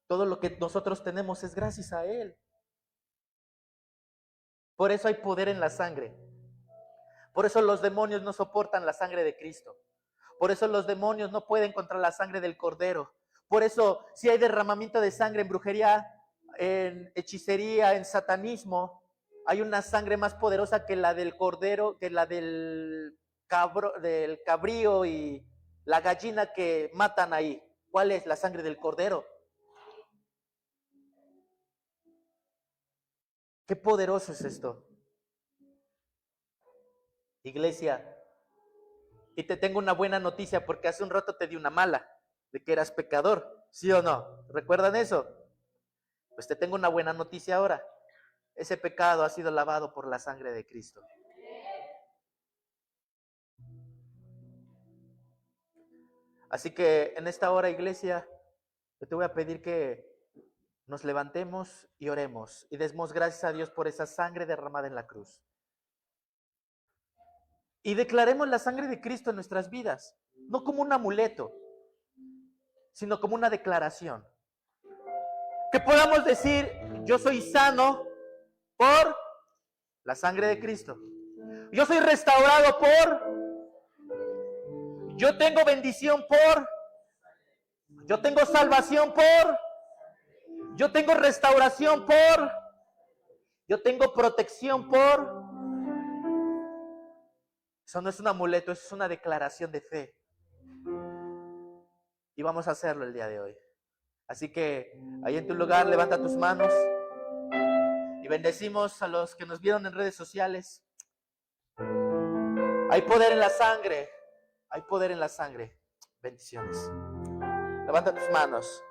Todo lo que nosotros tenemos es gracias a Él. Por eso hay poder en la sangre. Por eso los demonios no soportan la sangre de Cristo. Por eso los demonios no pueden contra la sangre del Cordero. Por eso, si hay derramamiento de sangre en brujería, en hechicería, en satanismo, hay una sangre más poderosa que la del Cordero, que la del cabrío y la gallina que matan ahí. ¿Cuál es? La sangre del Cordero. Qué poderoso es esto. Iglesia, y te tengo una buena noticia porque hace un rato te di una mala, de que eras pecador, ¿sí o no? ¿Recuerdan eso? Pues te tengo una buena noticia ahora. Ese pecado ha sido lavado por la sangre de Cristo. Así que en esta hora, iglesia, yo te voy a pedir que nos levantemos y oremos y demos gracias a Dios por esa sangre derramada en la cruz. Y declaremos la sangre de Cristo en nuestras vidas, no como un amuleto, sino como una declaración. Que podamos decir, yo soy sano por la sangre de Cristo. Yo soy restaurado por, yo tengo bendición por, yo tengo salvación por, yo tengo restauración por, yo tengo protección por. Eso no es un amuleto, eso es una declaración de fe. Y vamos a hacerlo el día de hoy. Así que ahí en tu lugar levanta tus manos y bendecimos a los que nos vieron en redes sociales. Hay poder en la sangre, hay poder en la sangre. Bendiciones. Levanta tus manos.